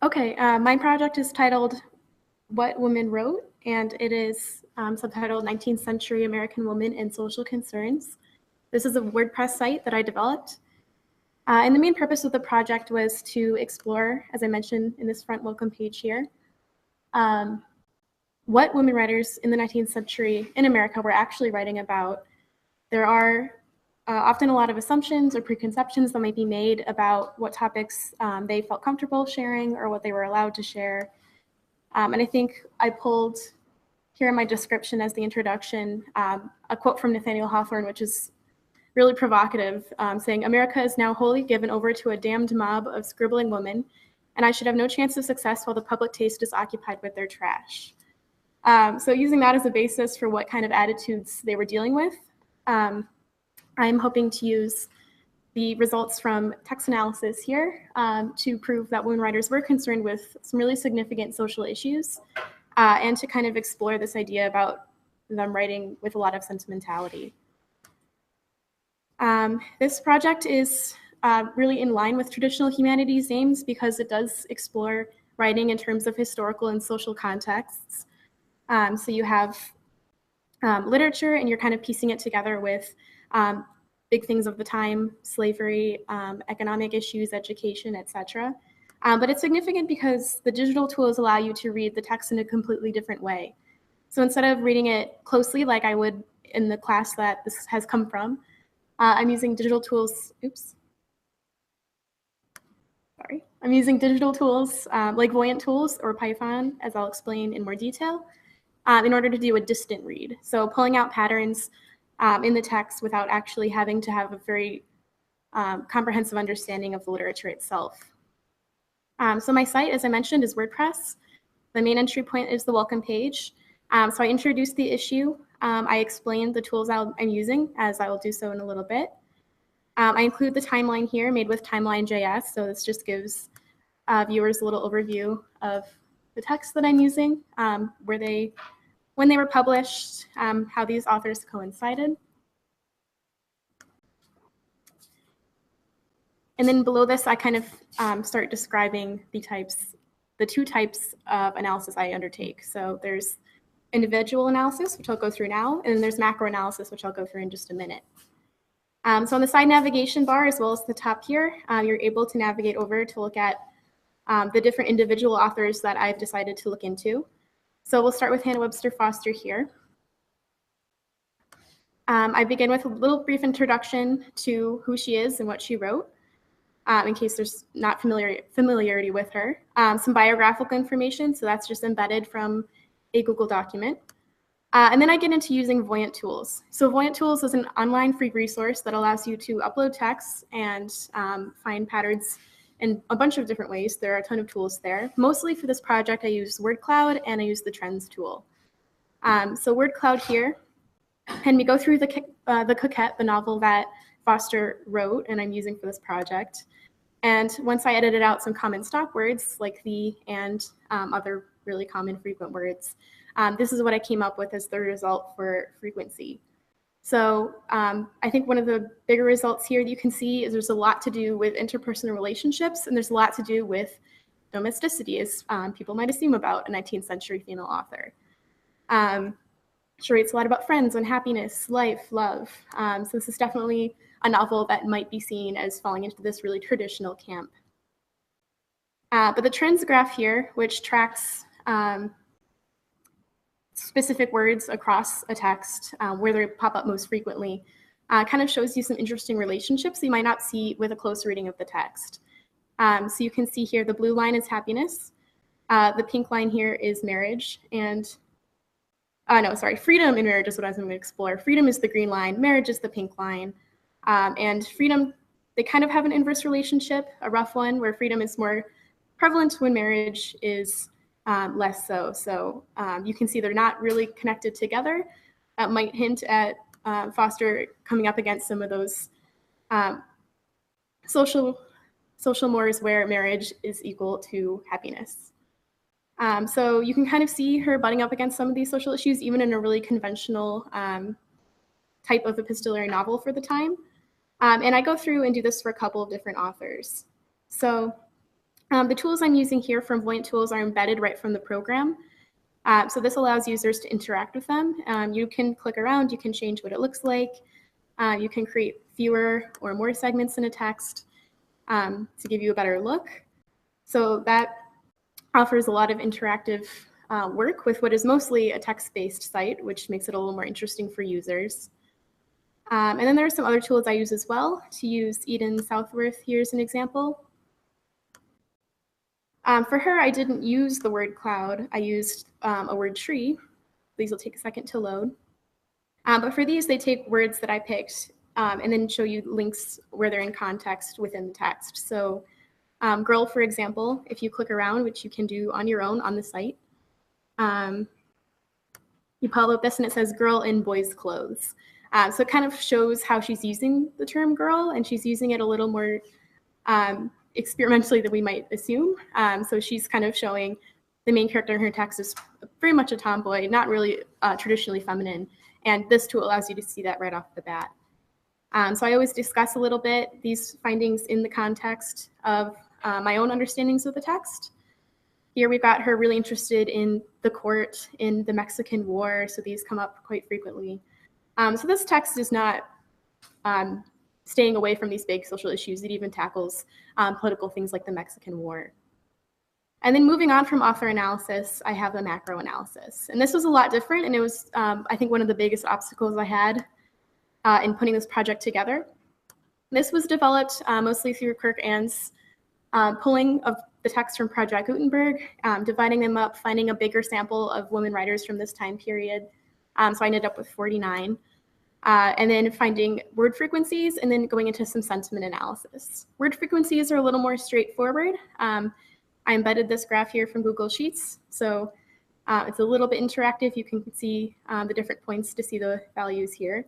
Okay, my project is titled What Women Wrote, and it is subtitled 19th Century American Women and Social Concerns. This is a WordPress site that I developed. And the main purpose of the project was to explore, as I mentioned in this front welcome page here, what women writers in the 19th century in America were actually writing about. There are often a lot of assumptions or preconceptions that might be made about what topics they felt comfortable sharing or what they were allowed to share. And I think I pulled here in my description as the introduction a quote from Nathaniel Hawthorne, which is really provocative, saying, "America is now wholly given over to a damned mob of scribbling women, and I should have no chance of success while the public taste is occupied with their trash." So using that as a basis for what kind of attitudes they were dealing with, I'm hoping to use the results from text analysis here to prove that women writers were concerned with some really significant social issues and to kind of explore this idea about them writing with a lot of sentimentality. This project is really in line with traditional humanities aims because it does explore writing in terms of historical and social contexts. So you have literature, and you're kind of piecing it together with big things of the time, slavery, economic issues, education, etc. But it's significant because the digital tools allow you to read the text in a completely different way. So instead of reading it closely like I would in the class that this has come from, I'm using digital tools, I'm using digital tools like Voyant tools or Python, as I'll explain in more detail, in order to do a distant read. So pulling out patterns in the text without actually having to have a very comprehensive understanding of the literature itself. So my site, as I mentioned, is WordPress. The main entry point is the welcome page. So I introduced the issue. I explained the tools I'm using, as I will do so in a little bit. I include the timeline here made with Timeline.js. So this just gives viewers a little overview of the text that I'm using, when they were published, how these authors coincided. And then below this, I kind of start describing the two types of analysis I undertake. So there's individual analysis, which I'll go through now, and then there's macro analysis, which I'll go through in just a minute. So on the side navigation bar, as well as the top here, you're able to navigate over to look at the different individual authors that I've decided to look into. So we'll start with Hannah Webster Foster here. I begin with a little brief introduction to who she is and what she wrote, in case there's not familiarity with her. Some biographical information, so that's just embedded from a Google document. And then I get into using Voyant tools. So Voyant tools is an online free resource that allows you to upload text and find patterns in a bunch of different ways. There are a ton of tools there. Mostly for this project, I use word cloud and I use the trends tool. So word cloud here, and we go through the Coquette, the novel that Foster wrote and I'm using for this project. And once I edited out some common stop words like the and other really common frequent words, this is what I came up with as the result for frequency. So I think one of the bigger results here that you can see is there's a lot to do with interpersonal relationships, and there's a lot to do with domesticity, as people might assume about a 19th century female author. She writes a lot about friends and happiness, life, love. So this is definitely a novel that might be seen as falling into this really traditional camp. But the trends graph here, which tracks specific words across a text where they pop up most frequently, kind of shows you some interesting relationships you might not see with a close reading of the text. So you can see here the blue line is happiness, the pink line here is marriage, and freedom and marriage is what I was going to explore. Freedom is the green line, marriage is the pink line, and freedom, they kind of have an inverse relationship, a rough one, where freedom is more prevalent when marriage is less so. So you can see they're not really connected together. That might hint at Foster coming up against some of those social mores where marriage is equal to happiness. So you can kind of see her butting up against some of these social issues, even in a really conventional type of epistolary novel for the time. And I go through and do this for a couple of different authors. So The tools I'm using here from Voyant Tools are embedded right from the program. So this allows users to interact with them. You can click around, you can change what it looks like. You can create fewer or more segments in a text to give you a better look. So that offers a lot of interactive work with what is mostly a text-based site, which makes it a little more interesting for users. And then there are some other tools I use as well. To use Eden Southworth here as an example. For her, I didn't use the word cloud. I used a word tree. These will take a second to load. But for these, they take words that I picked and then show you links where they're in context within the text. So girl, for example, if you click around, which you can do on your own on the site, you pull up this and it says girl in boys' clothes. So it kind of shows how she's using the term girl, and she's using it a little more experimentally than we might assume. So she's kind of showing the main character in her text is very much a tomboy, not really traditionally feminine. And this tool allows you to see that right off the bat. So I always discuss a little bit these findings in the context of my own understandings of the text. Here we've got her really interested in the court in the Mexican War, so these come up quite frequently. So this text is not staying away from these big social issues. It even tackles political things like the Mexican War. And then moving on from author analysis, I have the macro analysis. And this was a lot different, and it was, I think, one of the biggest obstacles I had in putting this project together. This was developed mostly through Kirk Ann's pulling of the text from Project Gutenberg, dividing them up, finding a bigger sample of women writers from this time period. So I ended up with 49. And then finding word frequencies, and then going into some sentiment analysis. Word frequencies are a little more straightforward. I embedded this graph here from Google Sheets, so it's a little bit interactive. You can see the different points to see the values here.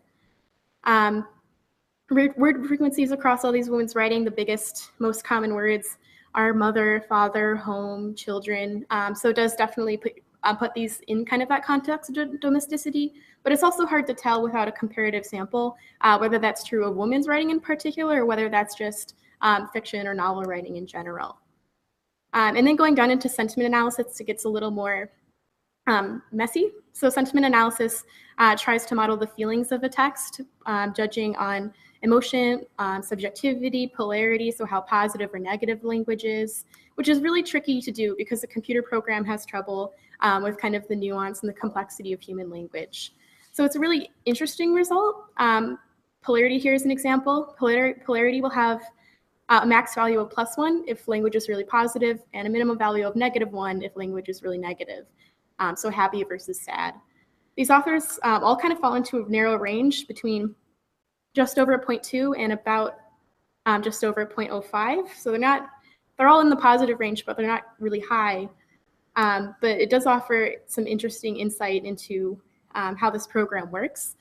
Word frequencies across all these women's writing, the biggest, most common words are mother, father, home, children. So it does definitely put these in kind of that context of domesticity, but it's also hard to tell without a comparative sample, whether that's true of women's writing in particular, or whether that's just fiction or novel writing in general. And then going down into sentiment analysis, it gets a little more messy. So sentiment analysis tries to model the feelings of a text, judging on emotion, subjectivity, polarity, so how positive or negative language is, which is really tricky to do because the computer program has trouble with kind of the nuance and the complexity of human language. So it's a really interesting result. Polarity here is an example. Polarity will have a max value of +1 if language is really positive, and a minimum value of -1 if language is really negative. So happy versus sad. These authors all kind of fall into a narrow range between just over 0.2 and about just over 0.05. So they're all in the positive range, but they're not really high. But it does offer some interesting insight into how this program works.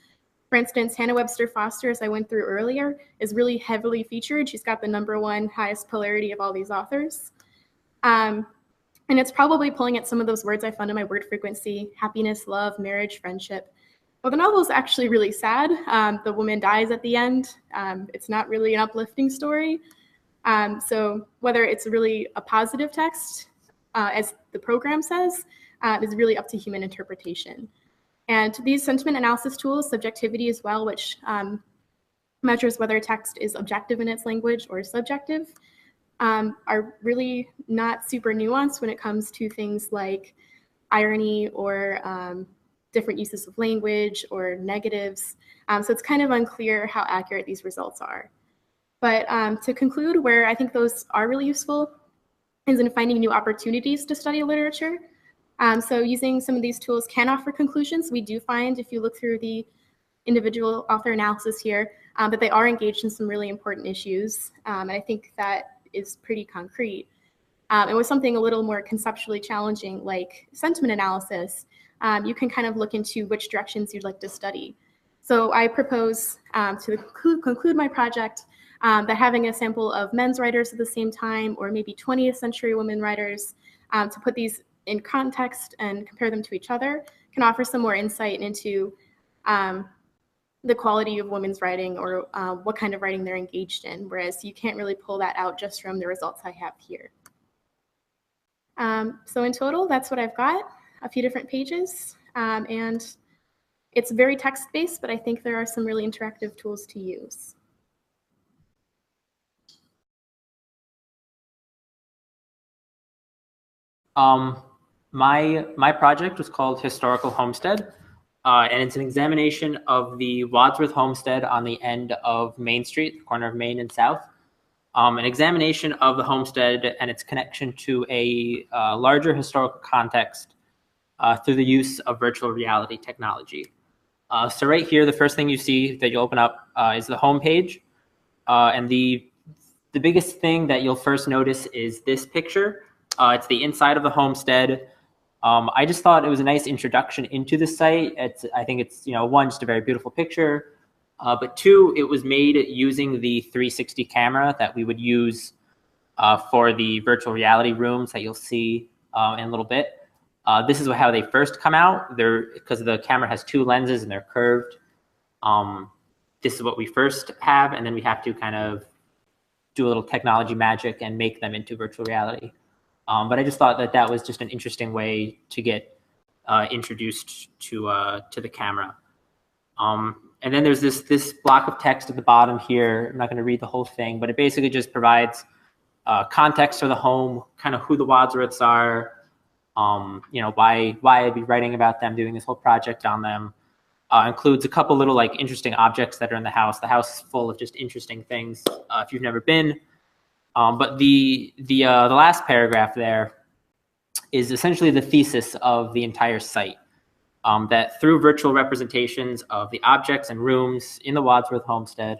For instance, Hannah Webster Foster, as I went through earlier, is really heavily featured. She's got the #1 highest polarity of all these authors. And it's probably pulling at some of those words I found in my word frequency: happiness, love, marriage, friendship. Well, the novel is actually really sad. The woman dies at the end. It's not really an uplifting story. So whether it's really a positive text, as the program says, is really up to human interpretation. And these sentiment analysis tools, subjectivity as well, which measures whether a text is objective in its language or subjective, are really not super nuanced when it comes to things like irony or different uses of language or negatives. So it's kind of unclear how accurate these results are. But to conclude, where I think those are really useful is in finding new opportunities to study literature. So using some of these tools can offer conclusions. We do find, if you look through the individual author analysis here, that they are engaged in some really important issues. And I think that is pretty concrete. And with something a little more conceptually challenging, like sentiment analysis, you can kind of look into which directions you'd like to study. So I propose to conclude my project that having a sample of men's writers at the same time, or maybe 20th century women writers, to put these in context and compare them to each other, can offer some more insight into the quality of women's writing, or what kind of writing they're engaged in, whereas you can't really pull that out just from the results I have here. So in total, that's what I've got, a few different pages. And it's very text-based, but I think there are some really interactive tools to use. My project was called Historical Homestead, and it's an examination of the Wadsworth Homestead on the end of Main Street, the corner of Main and South. An examination of the homestead and its connection to a larger historical context through the use of virtual reality technology. So right here, the first thing you see that you open up is the home page. And the biggest thing that you'll first notice is this picture. It's the inside of the homestead. I just thought it was a nice introduction into the site. I think it's, one, just a very beautiful picture. But two, it was made using the 360 camera that we would use for the virtual reality rooms that you'll see in a little bit. This is how they first come out. Because the camera has two lenses and they're curved. This is what we first have, and then we have to kind of do a little technology magic and make them into virtual reality. But I just thought that was just an interesting way to get introduced to the camera. And then there's this block of text at the bottom here. I'm not going to read the whole thing, but it basically just provides context for the home, kind of who the Wadsworths are, why I'd be writing about them, doing this whole project on them. Includes a couple little interesting objects that are in the house. The house is full of just interesting things if you've never been. But the last paragraph there is essentially the thesis of the entire site. That through virtual representations of the objects and rooms in the Wadsworth homestead,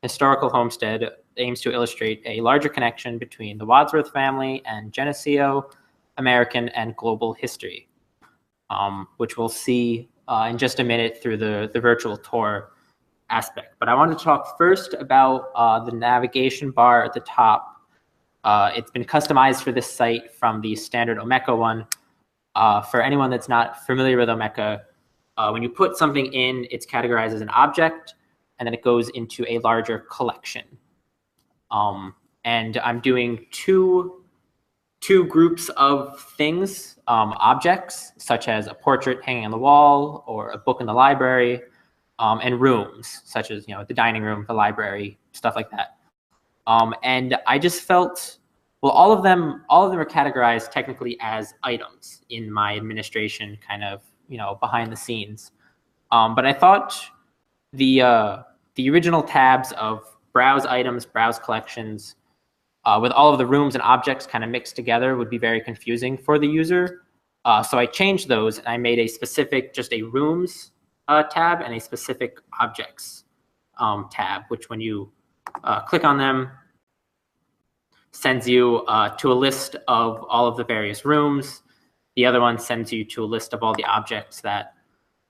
Historical Homestead aims to illustrate a larger connection between the Wadsworth family and Geneseo, American, and global history, which we'll see in just a minute through the virtual tour aspect. But I wanted to talk first about the navigation bar at the top. It's been customized for this site from the standard Omeka one. For anyone that's not familiar with Omeka, when you put something in, it's categorized as an object, and then it goes into a larger collection. And I'm doing two groups of things, objects, such as a portrait hanging on the wall or a book in the library, and rooms, such as the dining room, the library, stuff like that. And I just felt, well, all of them are categorized technically as items in my administration, kind of behind the scenes. But I thought the original tabs of browse items, browse collections, with all of the rooms and objects kind of mixed together would be very confusing for the user. So I changed those and I made a specific, just a rooms tab and a specific objects tab, which when you click on them, sends you to a list of all of the various rooms. The other one sends you to a list of all the objects that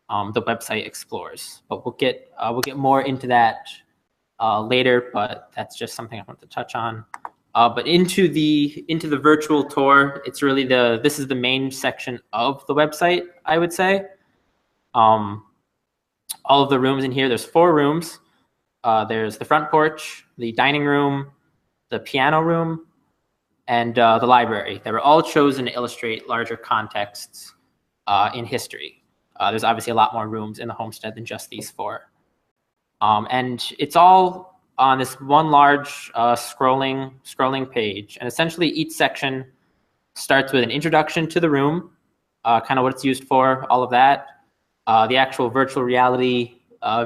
the website explores. But we'll get more into that later, but that's just something I want to touch on. But into the virtual tour, it's really this is the main section of the website, I would say. All of the rooms in here, there's 4 rooms. There's the front porch, the dining room, the piano room, and the library. They were all chosen to illustrate larger contexts in history. There's obviously a lot more rooms in the homestead than just these 4. And it's all on this one large scrolling page. And essentially each section starts with an introduction to the room, kind of what it's used for, all of that, the actual virtual reality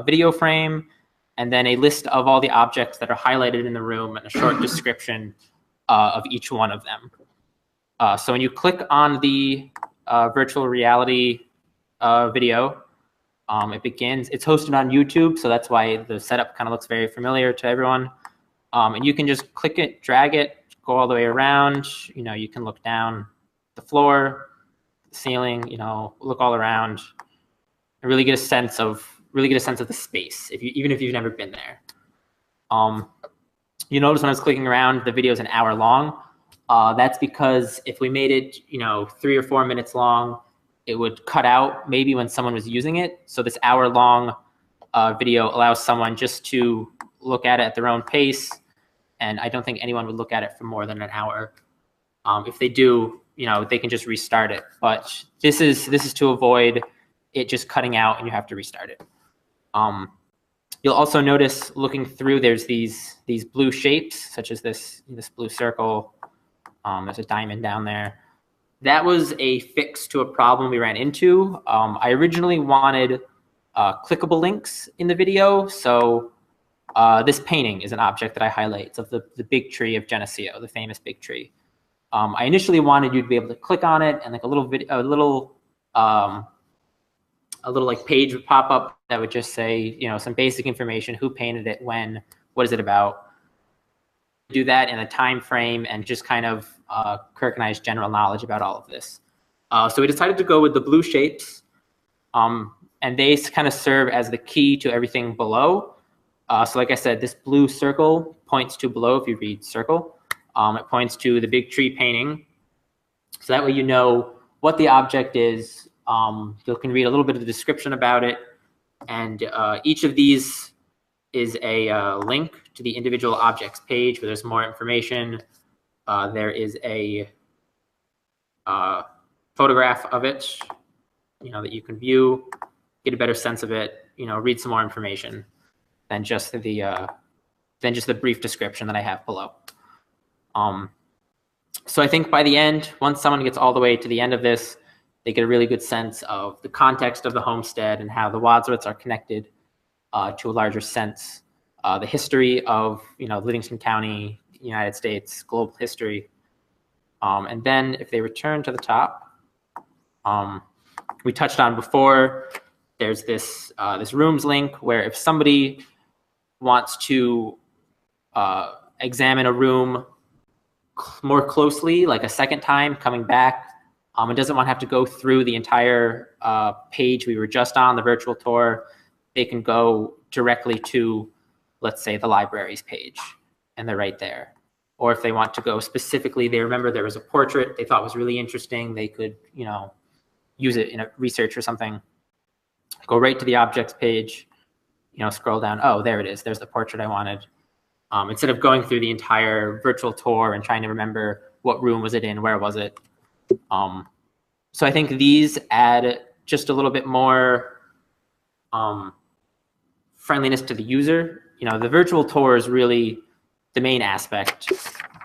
video frame, and then a list of all the objects that are highlighted in the room and a short description of each one of them. So when you click on the virtual reality video, it begins. It's hosted on YouTube, so that's why the setup kind of looks very familiar to everyone. And you can just click it, drag it, go all the way around. You can look down the floor, the ceiling. Look all around, and really get a sense of the space. Even if you've never been there. You notice when I was clicking around, the video is an hour long. That's because if we made it, 3 or 4 minutes long, it would cut out maybe when someone was using it. So this hour-long video allows someone just to look at it at their own pace, and I don't think anyone would look at it for more than an hour. If they do, they can just restart it. But this is to avoid it just cutting out and you have to restart it. You'll also notice looking through, there's these blue shapes, such as this blue circle. There's a diamond down there. That was a fix to a problem we ran into. I originally wanted clickable links in the video. So this painting is an object that I highlight. It's of the big tree of Geneseo, the famous big tree. I initially wanted you to be able to click on it and like a little like page would pop up that would just say, some basic information, who painted it, when, what is it about. Do that in a time frame and just kind of Kirk and I's general knowledge about all of this. So we decided to go with the blue shapes, and they kind of serve as the key to everything below. So like I said, this blue circle points to below if you read circle. It points to the big tree painting. So that way you know what the object is. You can read a little bit of the description about it. And each of these is a link to the individual objects page where there's more information. There is a photograph of it, that you can view, get a better sense of it, read some more information than just the brief description that I have below. So I think by the end, once someone gets all the way to the end of this, they get a really good sense of the context of the homestead and how the Wadsworths are connected to a larger sense, the history of Livingston County, United States, global history. And then if they return to the top, we touched on before, there's this rooms link where if somebody wants to examine a room more closely, like a second time coming back, and doesn't want to have to go through the entire page we were just on, the virtual tour, they can go directly to, let's say, the libraries page, and they're right there. Or if they want to go specifically, they remember there was a portrait they thought was really interesting, they could, use it in a research or something. Go right to the objects page, scroll down, oh, there it is, there's the portrait I wanted. Instead of going through the entire virtual tour and trying to remember what room was it in, where was it. So I think these add just a little bit more friendliness to the user. The virtual tour is really the main aspect,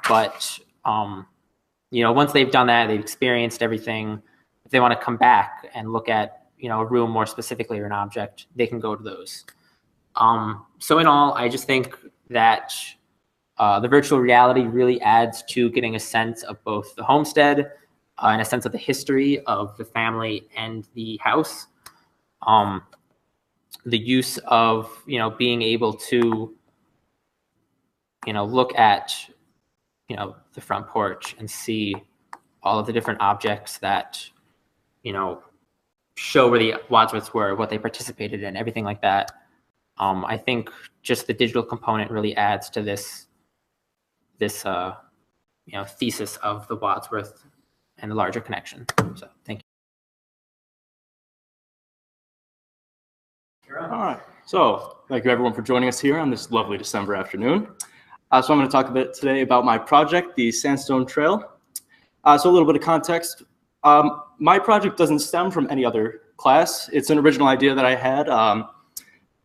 but once they've done that, they've experienced everything. If they want to come back and look at a room more specifically or an object, they can go to those. So in all, I just think that the virtual reality really adds to getting a sense of both the homestead and a sense of the history of the family and the house. The use of, being able to, look at, the front porch and see all of the different objects that, show where the Wadsworths were, what they participated in, everything like that. I think just the digital component really adds to this thesis of the Wadsworth and the larger connection. So thank you. All right. So thank you everyone for joining us here on this lovely December afternoon. So I'm going to talk a bit today about my project, the Sandstone Trail. So a little bit of context. My project doesn't stem from any other class. It's an original idea that I had.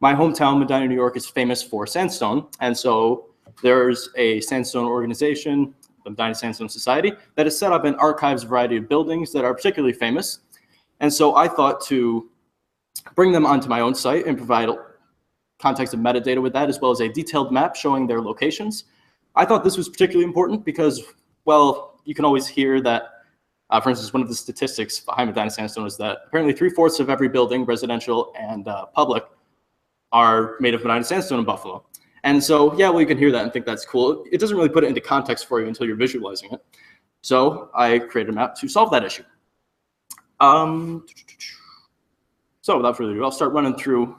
My hometown, Medina, New York, is famous for sandstone. And so there's a sandstone organization, the Medina Sandstone Society, that has set up and archives a variety of buildings that are particularly famous. And so I thought to bring them onto my own site and provide context and metadata with that, as well as a detailed map showing their locations. I thought this was particularly important because, well, you can always hear that, for instance, one of the statistics behind Medina Sandstone is that apparently 3/4 of every building, residential and public, are made of Medina Sandstone in Buffalo. And so, yeah, well, you can hear that and think that's cool. It doesn't really put it into context for you until you're visualizing it. So I created a map to solve that issue. So without further ado, I'll start running through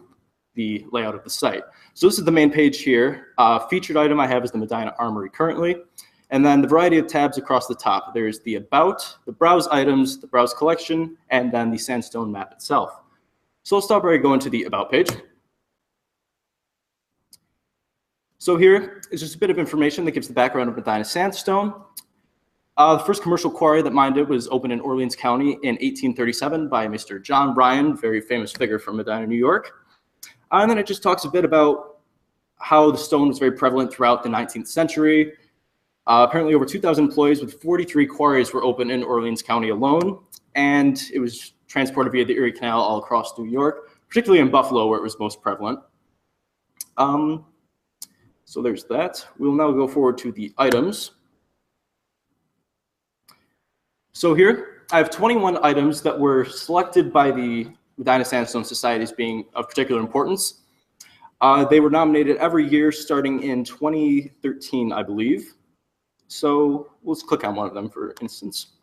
the layout of the site. So this is the main page here. Featured item I have is the Medina Armory currently. And then the variety of tabs across the top. There's the About, the Browse Items, the Browse Collection, and then the Sandstone map itself. So I'll start by going to the About page. So here is just a bit of information that gives the background of Medina Sandstone. The first commercial quarry that mined it was opened in Orleans County in 1837 by Mr. John Bryan, very famous figure from Medina, New York. And then it just talks a bit about how the stone was very prevalent throughout the 19th century. Apparently over 2,000 employees with 43 quarries were open in Orleans County alone, and it was transported via the Erie Canal all across New York, particularly in Buffalo where it was most prevalent. So there's that. We'll now go forward to the items. So here, I have 21 items that were selected by the Medina Sandstone Society as being of particular importance. They were nominated every year starting in 2013, I believe. So let's click on one of them, for instance.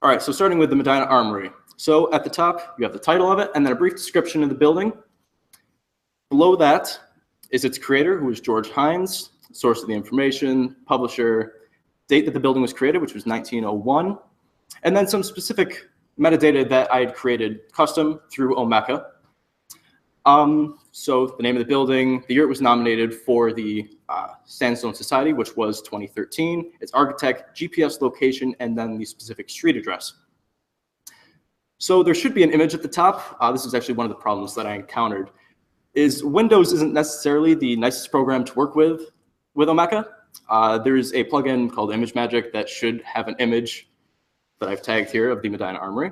All right, so starting with the Medina Armory. So at the top, you have the title of it, and then a brief description of the building. Below that is its creator, who is George Hines, source of the information, publisher, date that the building was created, which was 1901, and then some specific metadata that I had created custom through Omeka. So the name of the building, the year it was nominated for the Sandstone Society, which was 2013, its architect, GPS location, and then the specific street address. So there should be an image at the top. This is actually one of the problems that I encountered, is Windows isn't necessarily the nicest program to work with Omeka. There's a plugin called ImageMagick that should have an image that I've tagged here of the Medina Armory.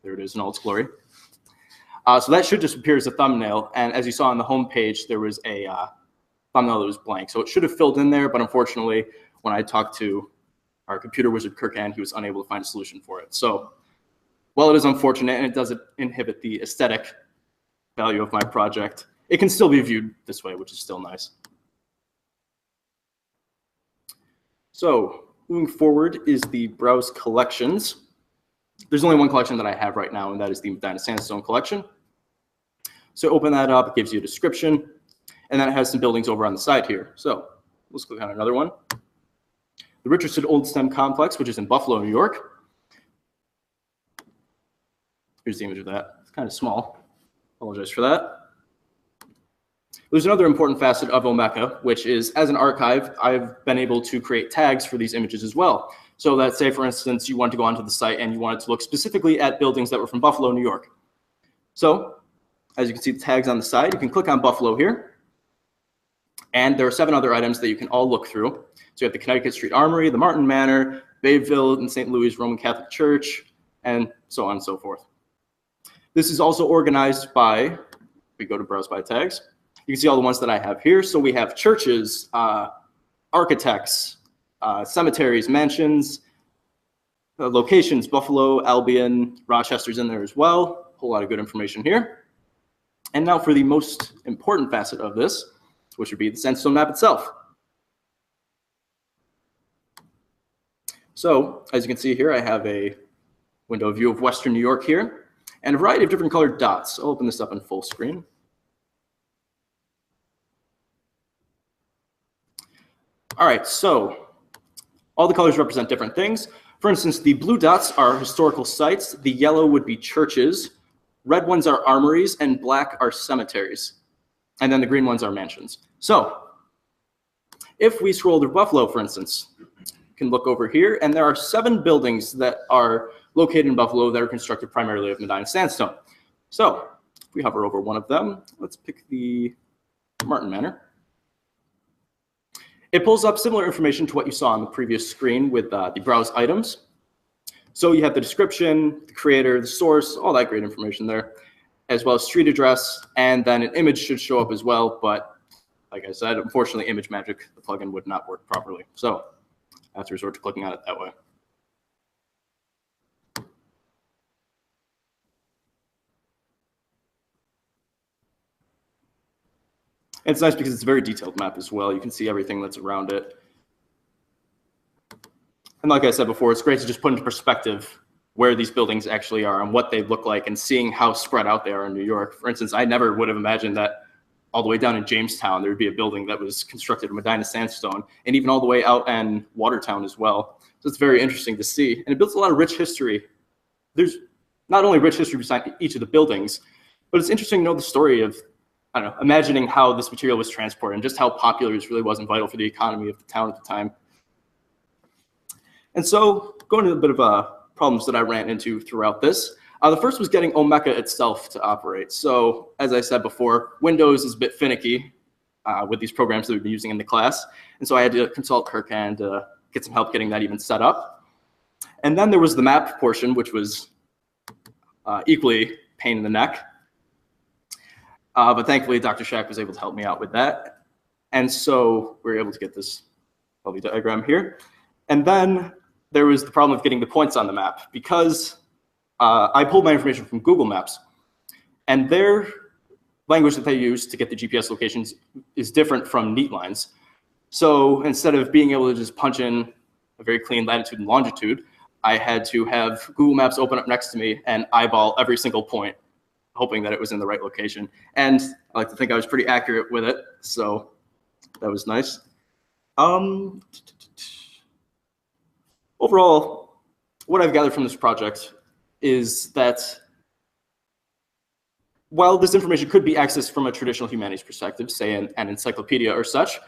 There it is in all its glory. So that should just appear as a thumbnail. And as you saw on the home page, there was a thumbnail that was blank. So it should have filled in there, but unfortunately, when I talked to our computer wizard, Kirk, he was unable to find a solution for it. So while it is unfortunate and it doesn't inhibit the aesthetic value of my project, it can still be viewed this way, which is still nice. So moving forward is the Browse Collections. There's only one collection that I have right now, and that is the Medina Sandstone collection. So open that up, it gives you a description, and then it has some buildings over on the side here. So let's click on another one. The Richardson Old Stem Complex, which is in Buffalo, New York. Here's the image of that. It's kind of small. Apologize for that. There's another important facet of Omeka, which is, as an archive, I've been able to create tags for these images as well. So that, say, for instance, you wanted to go onto the site and you wanted to look specifically at buildings that were from Buffalo, New York. So, as you can see the tags on the side, you can click on Buffalo here. And there are 7 other items that you can all look through. So you have the Connecticut Street Armory, the Martin Manor, Bayville and St. Louis Roman Catholic Church, and so on and so forth. This is also organized by, we go to Browse by Tags. You can see all the ones that I have here. So we have churches, architects, cemeteries, mansions, locations, Buffalo, Albion, Rochester's in there as well. A whole lot of good information here. And now for the most important facet of this, which would be the sandstone map itself. So as you can see here, I have a window view of Western New York here and a variety of different colored dots. I'll open this up in full screen. All right, so all the colors represent different things. For instance, the blue dots are historical sites, the yellow would be churches, red ones are armories, and black are cemeteries. And then the green ones are mansions. So if we scroll to Buffalo, for instance, you can look over here, and there are 7 buildings that are located in Buffalo that are constructed primarily of Medina sandstone. So if we hover over one of them, let's pick the Martin Manor. It pulls up similar information to what you saw on the previous screen with the browse items. So you have the description, the creator, the source, all that great information there, as well as street address, and then an image should show up as well. But like I said, unfortunately, ImageMagick, the plugin, would not work properly. So I have to resort to clicking on it that way. It's nice because it's a very detailed map as well. You can see everything that's around it. And like I said before, it's great to just put into perspective where these buildings actually are and what they look like and seeing how spread out they are in New York. For instance, I never would have imagined that all the way down in Jamestown, there would be a building that was constructed of Medina sandstone, and even all the way out in Watertown as well. So it's very interesting to see. And it builds a lot of rich history. There's not only rich history beside each of the buildings, but it's interesting to know the story of, I don't know, imagining how this material was transported and just how popular this really was and vital for the economy of the town at the time. And so going to a bit of problems that I ran into throughout this. The first was getting Omeka itself to operate. So as I said before, Windows is a bit finicky with these programs that we've been using in the class. And so I had to consult Kirk and get some help getting that even set up. And then there was the map portion, which was equally pain in the neck. But thankfully, Dr. Schacht was able to help me out with that. And so we were able to get this lovely diagram here. And then there was the problem of getting the points on the map, because I pulled my information from Google Maps, and their language that they use to get the GPS locations is different from Neatlines. So instead of being able to just punch in a very clean latitude and longitude, I had to have Google Maps open up next to me and eyeball every single point, hoping that it was in the right location. And I like to think I was pretty accurate with it, so that was nice. Overall, what I've gathered from this project is that while this information could be accessed from a traditional humanities perspective, say an encyclopedia or such,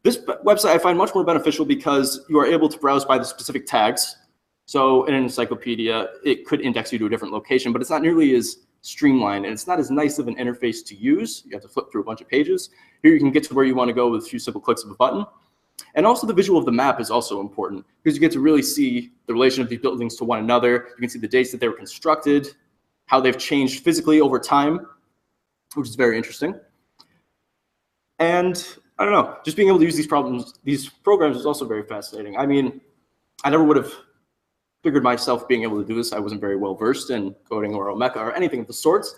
this website I find much more beneficial because you are able to browse by the specific tags. So in an encyclopedia, it could index you to a different location, but it's not nearly as streamlined, and it's not as nice of an interface to use. You have to flip through a bunch of pages. Here you can get to where you want to go with a few simple clicks of a button. And also the visual of the map is also important, because you get to really see the relation of these buildings to one another. You can see the dates that they were constructed, how they've changed physically over time, which is very interesting. And I don't know, just being able to use these programs is also very fascinating. I mean, I never would have figured myself being able to do this. I wasn't very well versed in coding or Omeka or anything of the sorts.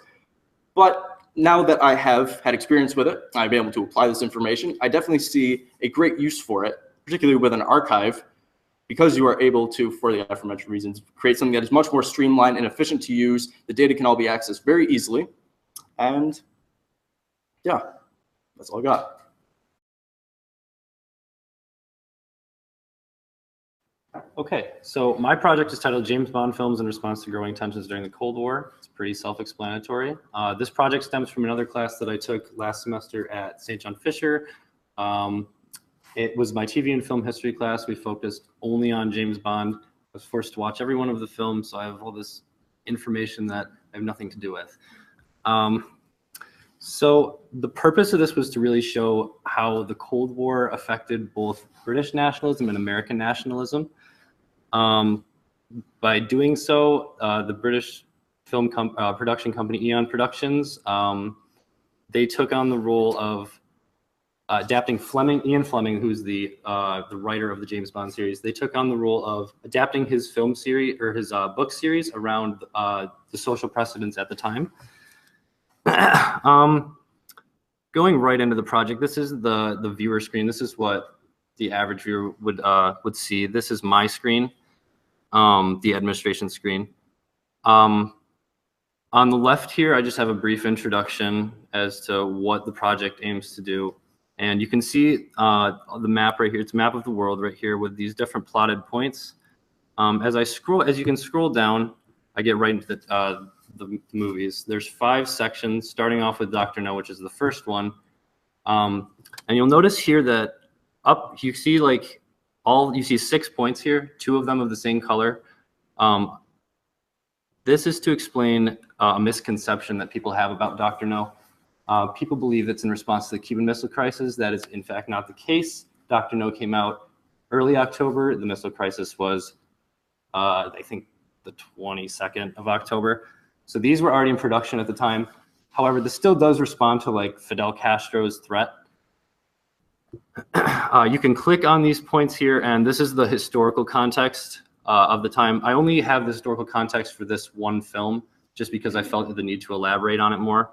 But now that I have had experience with it, I've been able to apply this information. I definitely see a great use for it, particularly with an archive, because you are able to, for the aforementioned reasons, create something that is much more streamlined and efficient to use. The data can all be accessed very easily. And yeah, that's all I got. Okay, so my project is titled James Bond Films in Response to Growing Tensions During the Cold War. It's pretty self-explanatory. This project stems from another class that I took last semester at St. John Fisher. It was my TV and film history class. We focused only on James Bond. I was forced to watch every one of the films, so I have all this information that I have nothing to do with. So the purpose of this was to really show how the Cold War affected both British nationalism and American nationalism. By doing so, the British film production company Eon Productions, they took on the role of adapting Ian Fleming, who's the writer of the James Bond series. They took on the role of adapting his film series or his book series around the social precedents at the time. Going right into the project, this is the viewer screen. This is what the average viewer would see. This is my screen, the administration screen. On the left here, I just have a brief introduction as to what the project aims to do. And you can see the map right here. It's a map of the world right here with these different plotted points. As you can scroll down, I get right into the movies. There's 5 sections, starting off with Dr. No, which is the first one. And you'll notice here that you see 6 points here, 2 of them of the same color. This is to explain a misconception that people have about Dr. No. People believe it's in response to the Cuban Missile Crisis. That is in fact not the case. Dr. No came out early October. The missile crisis was, I think, the 22nd of October. So these were already in production at the time. However, this still does respond to like Fidel Castro's threat. You can click on these points here, and this is the historical context of the time. I only have the historical context for this one film, just because I felt the need to elaborate on it more.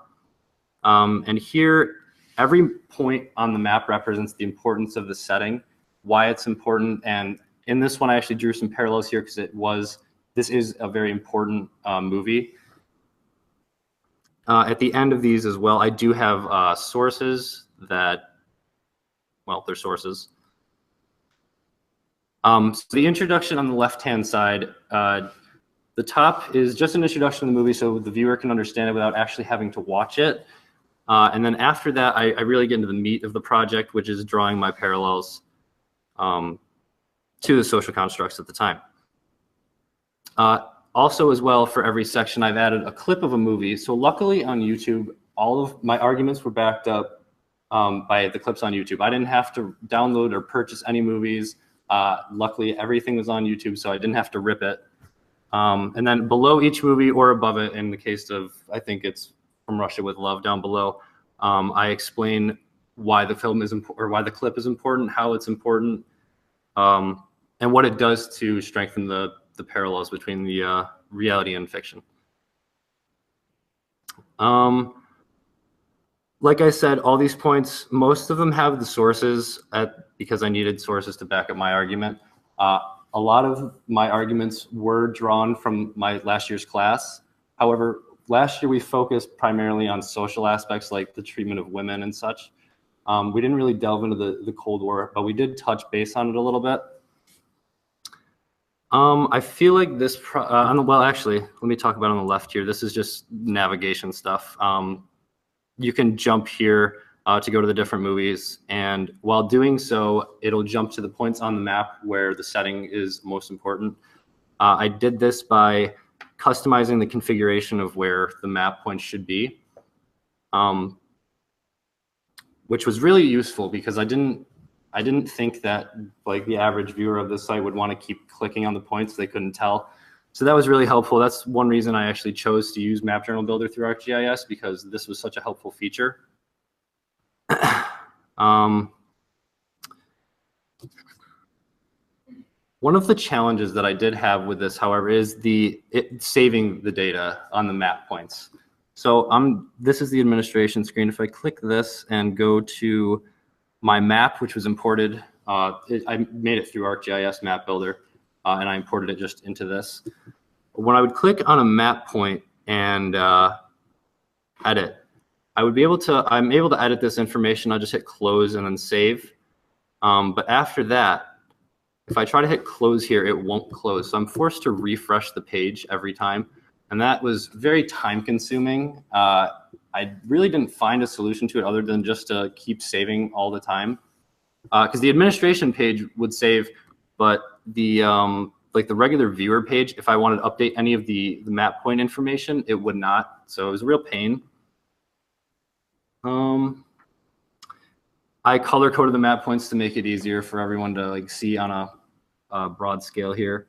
And here, every point on the map represents the importance of the setting, why it's important. And in this one, I actually drew some parallels here because this is a very important movie. At the end of these as well, I do have sources that, well, they're sources. So the introduction on the left-hand side, the top is just an introduction to the movie so the viewer can understand it without actually having to watch it. And then after that, I really get into the meat of the project, which is drawing my parallels. to the social constructs at the time. Also as well, for every section, I've added a clip of a movie. So luckily on YouTube, all of my arguments were backed up by the clips on YouTube. I didn't have to download or purchase any movies. Luckily, everything was on YouTube, so I didn't have to rip it. And then below each movie or above it, in the case of, I think it's From Russia with Love down below, I explain why the film is important, or why the clip is important, how it's important, and what it does to strengthen the parallels between the reality and fiction. Like I said, all these points, most of them have the sources because I needed sources to back up my argument. A lot of my arguments were drawn from my last year's class. However, last year we focused primarily on social aspects like the treatment of women and such. We didn't really delve into the Cold War, but we did touch base on it a little bit. I feel like this, well, actually, let me talk about on the left here. This is just navigation stuff. You can jump here to go to the different movies, and while doing so, it'll jump to the points on the map where the setting is most important. I did this by customizing the configuration of where the map points should be, which was really useful because I didn't think that like the average viewer of this site would want to keep clicking on the points they couldn't tell. So that was really helpful. That's one reason I actually chose to use Map Journal Builder through ArcGIS, because this was such a helpful feature. One of the challenges that I did have with this, however, is saving the data on the map points. So this is the administration screen. If I click this and go to my map, which was imported, I made it through ArcGIS Map Builder, and I imported it just into this. When I would click on a map point and edit, I'm able to edit this information. I'll just hit close and then save. But after that, if I try to hit close here, it won't close. So I'm forced to refresh the page every time. And that was very time consuming. I really didn't find a solution to it other than just to keep saving all the time. Because the administration page would save, but the like the regular viewer page, if I wanted to update any of the map point information, it would not. So it was a real pain. I color coded the map points to make it easier for everyone to like see on a broad scale here.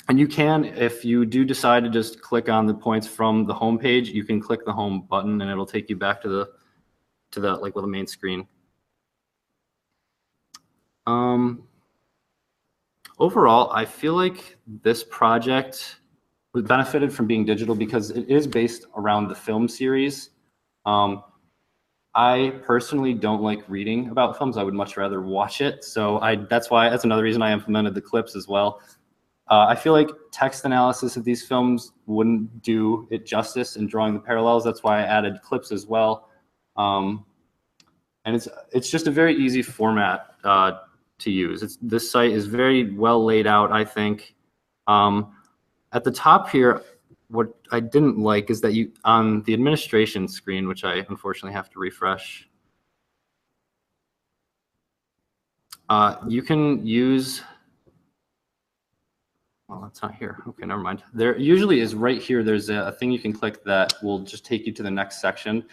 And you can, if you do decide to just click on the points from the home page, you can click the home button and it'll take you back to the like with the main screen. Overall, I feel like this project was benefited from being digital because it is based around the film series. I personally don't like reading about films. I would much rather watch it. So that's another reason I implemented the clips as well. I feel like text analysis of these films wouldn't do it justice in drawing the parallels. That's why I added clips as well. And it's just a very easy format to use. This site is very well laid out, I think. At the top here, what I didn't like is that on the administration screen, which I unfortunately have to refresh, you can use, well, that's not here. Okay, never mind. There usually is right here, there's a thing you can click that will just take you to the next section.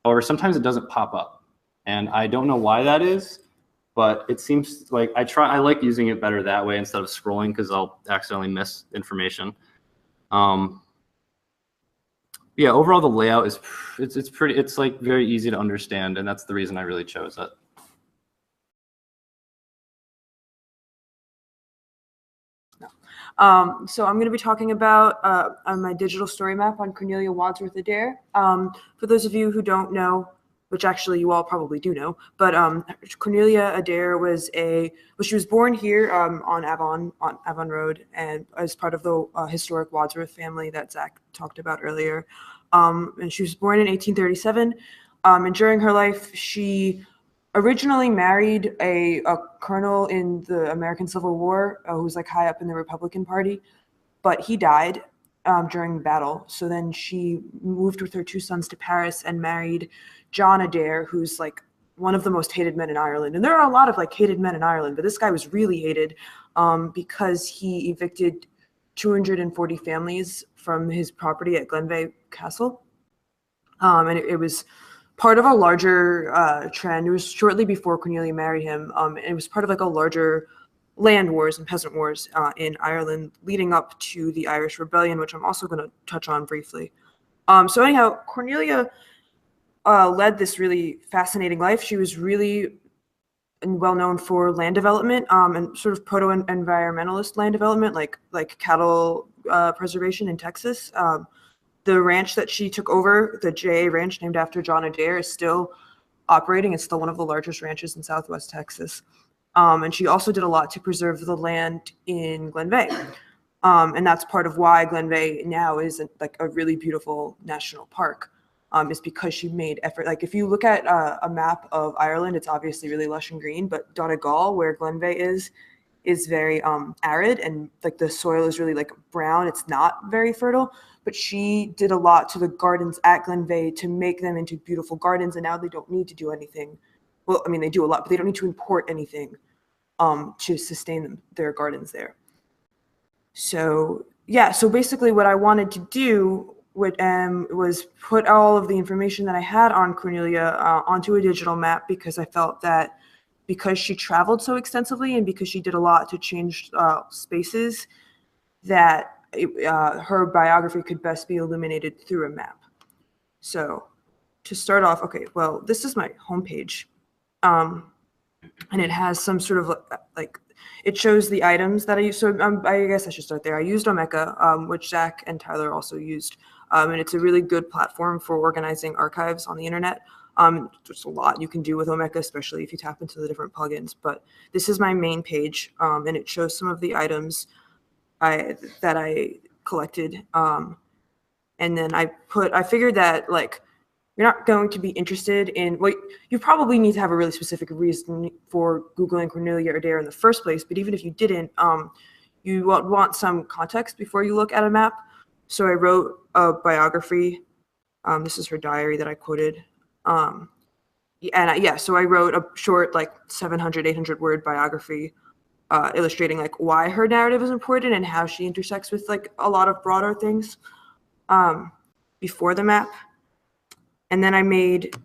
However, sometimes it doesn't pop up. And I don't know why that is, but it seems like I like using it better that way instead of scrolling because I'll accidentally miss information. Yeah, overall the layout is it's like very easy to understand, and that's the reason I really chose it. So I'm going to be talking about my digital story map on Cornelia Wadsworth Adair. For those of you who don't know, which actually you all probably do know, but Cornelia Adair she was born here on Avon Road, and as part of the historic Wadsworth family that Zach talked about earlier. And she was born in 1837, and during her life, she originally married a colonel in the American Civil War who was like high up in the Republican Party, but he died during the battle. So then she moved with her two sons to Paris and married John Adair, who's like one of the most hated men in Ireland. And there are a lot of like hated men in Ireland, but this guy was really hated because he evicted 240 families from his property at Glenveigh Castle. And it was part of a larger trend. It was shortly before Cornelia married him. And it was part of like a larger land wars and peasant wars in Ireland leading up to the Irish Rebellion, which I'm also going to touch on briefly. So anyhow, Cornelia led this really fascinating life. She was really well known for land development and sort of proto-environmentalist land development, like cattle preservation in Texas. The ranch that she took over, the JA Ranch, named after John Adair, is still operating. It's still one of the largest ranches in Southwest Texas. And she also did a lot to preserve the land in Glenveigh. And that's part of why Glenveigh now is like a really beautiful national park, is because she made effort. Like if you look at a map of Ireland, it's obviously really lush and green, but Donegal, where Glenveigh is very arid, and like the soil is really like brown. It's not very fertile, but she did a lot to the gardens at Glenveigh to make them into beautiful gardens. And now they don't need to do anything. Well, I mean, they do a lot, but they don't need to import anything to sustain their gardens there. So yeah, so basically what I wanted to do was put all of the information that I had on Cornelia onto a digital map, because I felt that because she traveled so extensively and because she did a lot to change spaces, that her biography could best be illuminated through a map. So to start off, okay, well, this is my homepage. And it has some sort of like, it shows the items that I use. So I guess I should start there. I used Omeka, which Zack and Tyler also used. And it's a really good platform for organizing archives on the internet. There's a lot you can do with Omeka, especially if you tap into the different plugins. But this is my main page, and it shows some of the items that I collected. And then I figured that like, you're not going to be interested in, well, you probably need to have a really specific reason for Googling Cornelia Adair in the first place, but even if you didn't, you want some context before you look at a map. So I wrote a biography. This is her diary that I quoted. So I wrote a short, like 700, 800 word biography illustrating like why her narrative is important and how she intersects with like a lot of broader things before the map. And then I made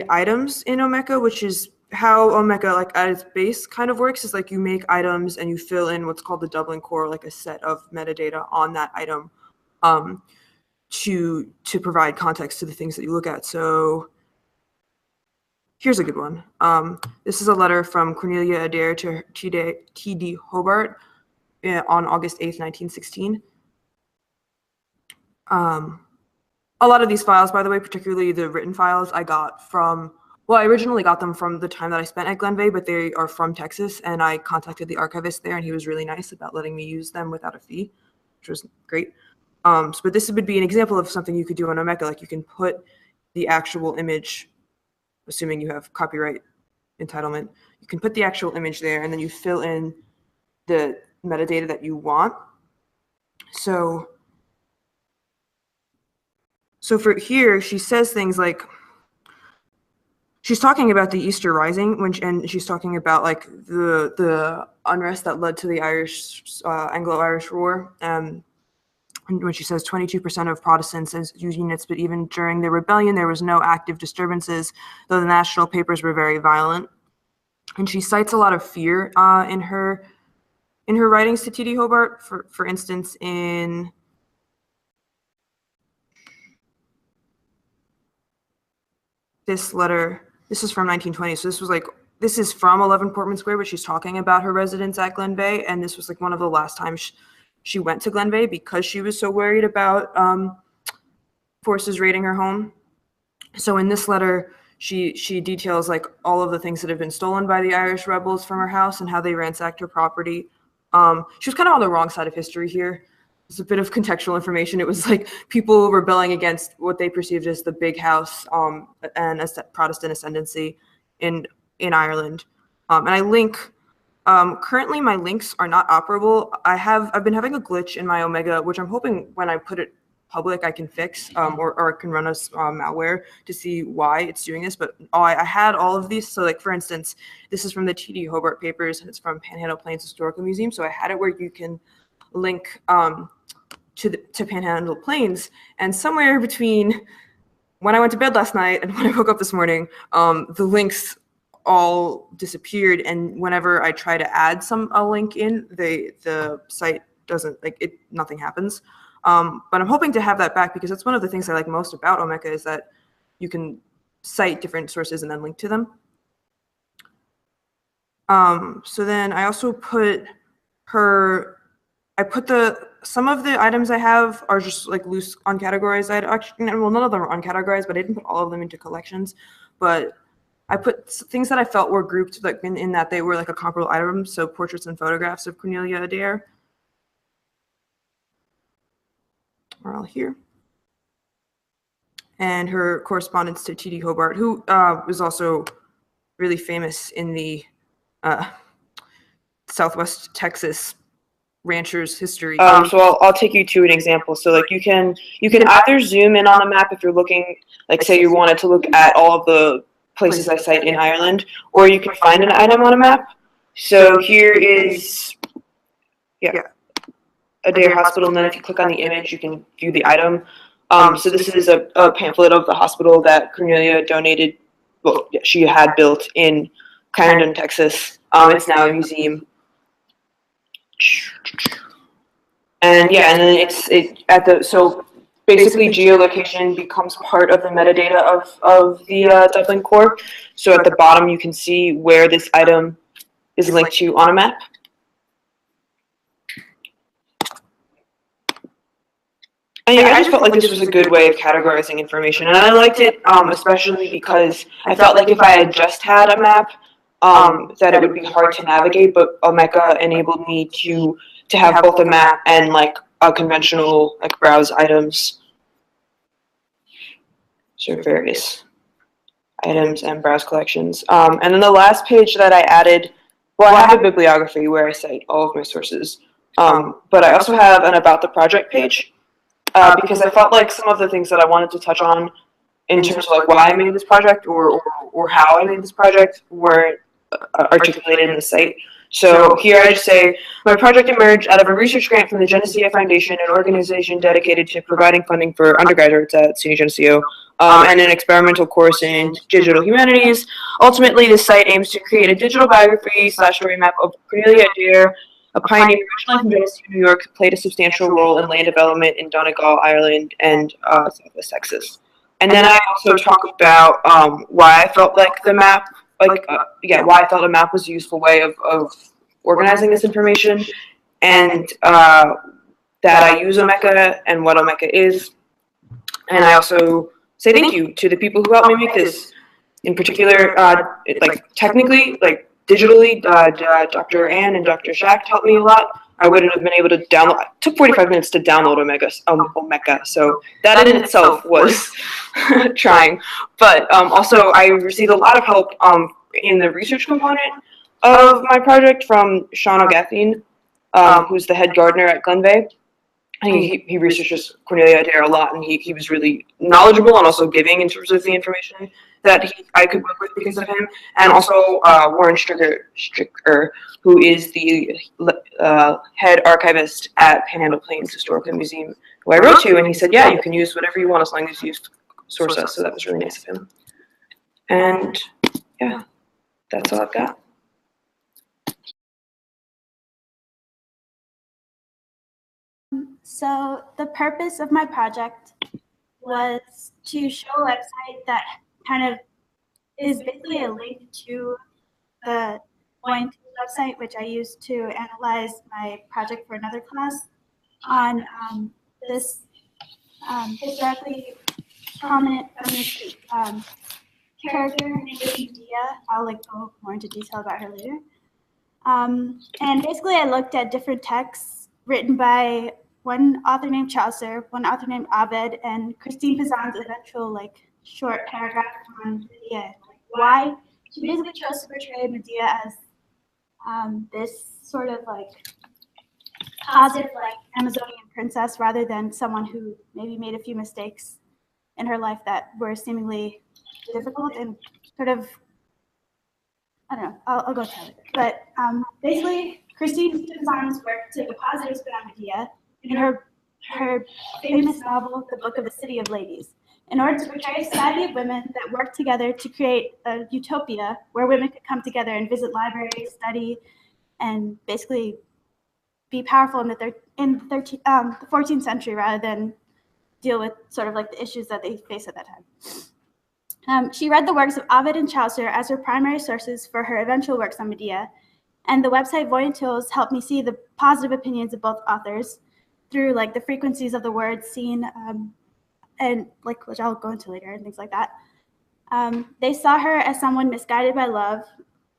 items in Omeka, which is how Omeka, like at its base, kind of works. Is like you make items and you fill in what's called the Dublin core, like a set of metadata on that item, to provide context to the things that you look at. So here's a good one. This is a letter from Cornelia Adair to T.D. Hobart on August 8th, 1916. A lot of these files, by the way, particularly the written files, I got from, well, I originally got them from the time that I spent at Glenveigh, but they are from Texas, and I contacted the archivist there, and he was really nice about letting me use them without a fee, which was great. But this would be an example of something you could do on Omeka, like you can put the actual image, assuming you have copyright entitlement, you can put the actual image there, and then you fill in the metadata that you want. So for here, she says things like, she's talking about the Easter Rising, and she's talking about like the unrest that led to the Anglo-Irish War. And when she says 22% of Protestants as Unionists, but even during the rebellion, there was no active disturbances, though the national papers were very violent. And she cites a lot of fear in her writings to T.D. Hobart. For instance, in this letter, this is from 1920. So this is from 11 Portman Square, but she's talking about her residence at Glenveigh. And this was like one of the last times she went to Glenveigh because she was so worried about forces raiding her home. So in this letter, she details like all of the things that have been stolen by the Irish rebels from her house and how they ransacked her property. She was kind of on the wrong side of history here. It's a bit of contextual information. It was like people rebelling against what they perceived as the big house and as Protestant ascendancy in Ireland. And I link, currently my links are not operable. I've been having a glitch in my Omega, which I'm hoping when I put it public, I can fix or I can run a malware to see why it's doing this. But I had all of these. So like, for instance, this is from the T.D. Hobart papers, and it's from Panhandle Plains Historical Museum. So I had it where you can link to Panhandle Plains, and somewhere between when I went to bed last night and when I woke up this morning, the links all disappeared. And whenever I try to add a link in, the site doesn't, like, it, nothing happens. But I'm hoping to have that back, because that's one of the things I like most about Omeka, is that you can cite different sources and then link to them. So then I also put some of the items I have are just like loose uncategorized. Well, none of them are uncategorized, but I didn't put all of them into collections. But I put things that I felt were grouped like in that they were like a comparable item. So portraits and photographs of Cornelia Adair are all here. And her correspondence to T.D. Hobart, who was also really famous in the Southwest Texas ranchers history. So I'll take you to an example. So like you can either zoom in on the map if you're looking, like say you wanted to look at all of the places I cite in Ireland, or you can find an item on a map. So here is Adair Hospital, and then if you click on the image, you can view the item. So this is a pamphlet of the hospital that Cornelia donated. Well, she had built in Clarendon, Texas. It's now a museum. And yeah, and then so basically geolocation becomes part of the metadata of the Dublin core. So at the bottom you can see where this item is linked to on a map. And yeah, I just felt like this was a good way of categorizing information, and I liked it especially because I felt like if I had just had a map, that it would be hard to navigate, but Omeka enabled me to have both a map and like a conventional like browse items. So various items and browse collections. And then the last page that I added, well, I have a bibliography where I cite all of my sources, but I also have an about the project page, because I felt like some of the things that I wanted to touch on in terms of like why I made this project or how I made this project weren't articulated in the site. So here I just say, my project emerged out of a research grant from the Geneseo Foundation, an organization dedicated to providing funding for undergraduates at SUNY Geneseo, and an experimental course in digital humanities. Ultimately, this site aims to create a digital biography / story map of Cornelia Adair, a pioneer originally from Geneseo, New York, who played a substantial role in land development in Donegal, Ireland, and Southwest Texas. And then I also talk about why I felt like the map, why I felt a map was a useful way of organizing this information, and that I use Omeka and what Omeka is. And I also say thank you to the people who helped me make this. In particular, technically, digitally, Dr. Ann and Dr. Schacht helped me a lot. I wouldn't have been able to download. It took 45 minutes to download Omeka, so that in itself was trying. But also, I received a lot of help in the research component of my project from Sean O'Gathine, who's the head gardener at Glenveigh. He researches Cornelia Adair a lot, and he was really knowledgeable and also giving in terms of the information that I could work with because of him. And also Warren Stricker, who is the head archivist at Panhandle Plains Historical Museum, who I wrote to, and he said, yeah, you can use whatever you want as long as you use sources. So that was really nice of him. And yeah, that's all I've got. So the purpose of my project was to show a website that kind of is basically a link to the OINT website, which I used to analyze my project for another class on this historically prominent feminist character named Medea. I'll go more into detail about her later. And basically I looked at different texts written by one author named Chaucer, one author named Ovid, and Christine Pizan's eventual short paragraph on Medea. Why she basically chose to portray Medea as this sort of positive, like Amazonian princess, rather than someone who maybe made a few mistakes in her life that were seemingly difficult and sort of, I don't know, I'll go tell it. But basically, Christine Devan's work took a positive spin on Medea in her famous novel, The Book of the City of Ladies, in order to portray a society of women that worked together to create a utopia where women could come together and visit libraries, study, and basically be powerful in the 14th century rather than deal with sort of like the issues that they face at that time. She read the works of Ovid and Chaucer as her primary sources for her eventual works on Medea, and the website Voyant Tools helped me see the positive opinions of both authors through like the frequencies of the words seen and like which I'll go into later and things like that. They saw her as someone misguided by love,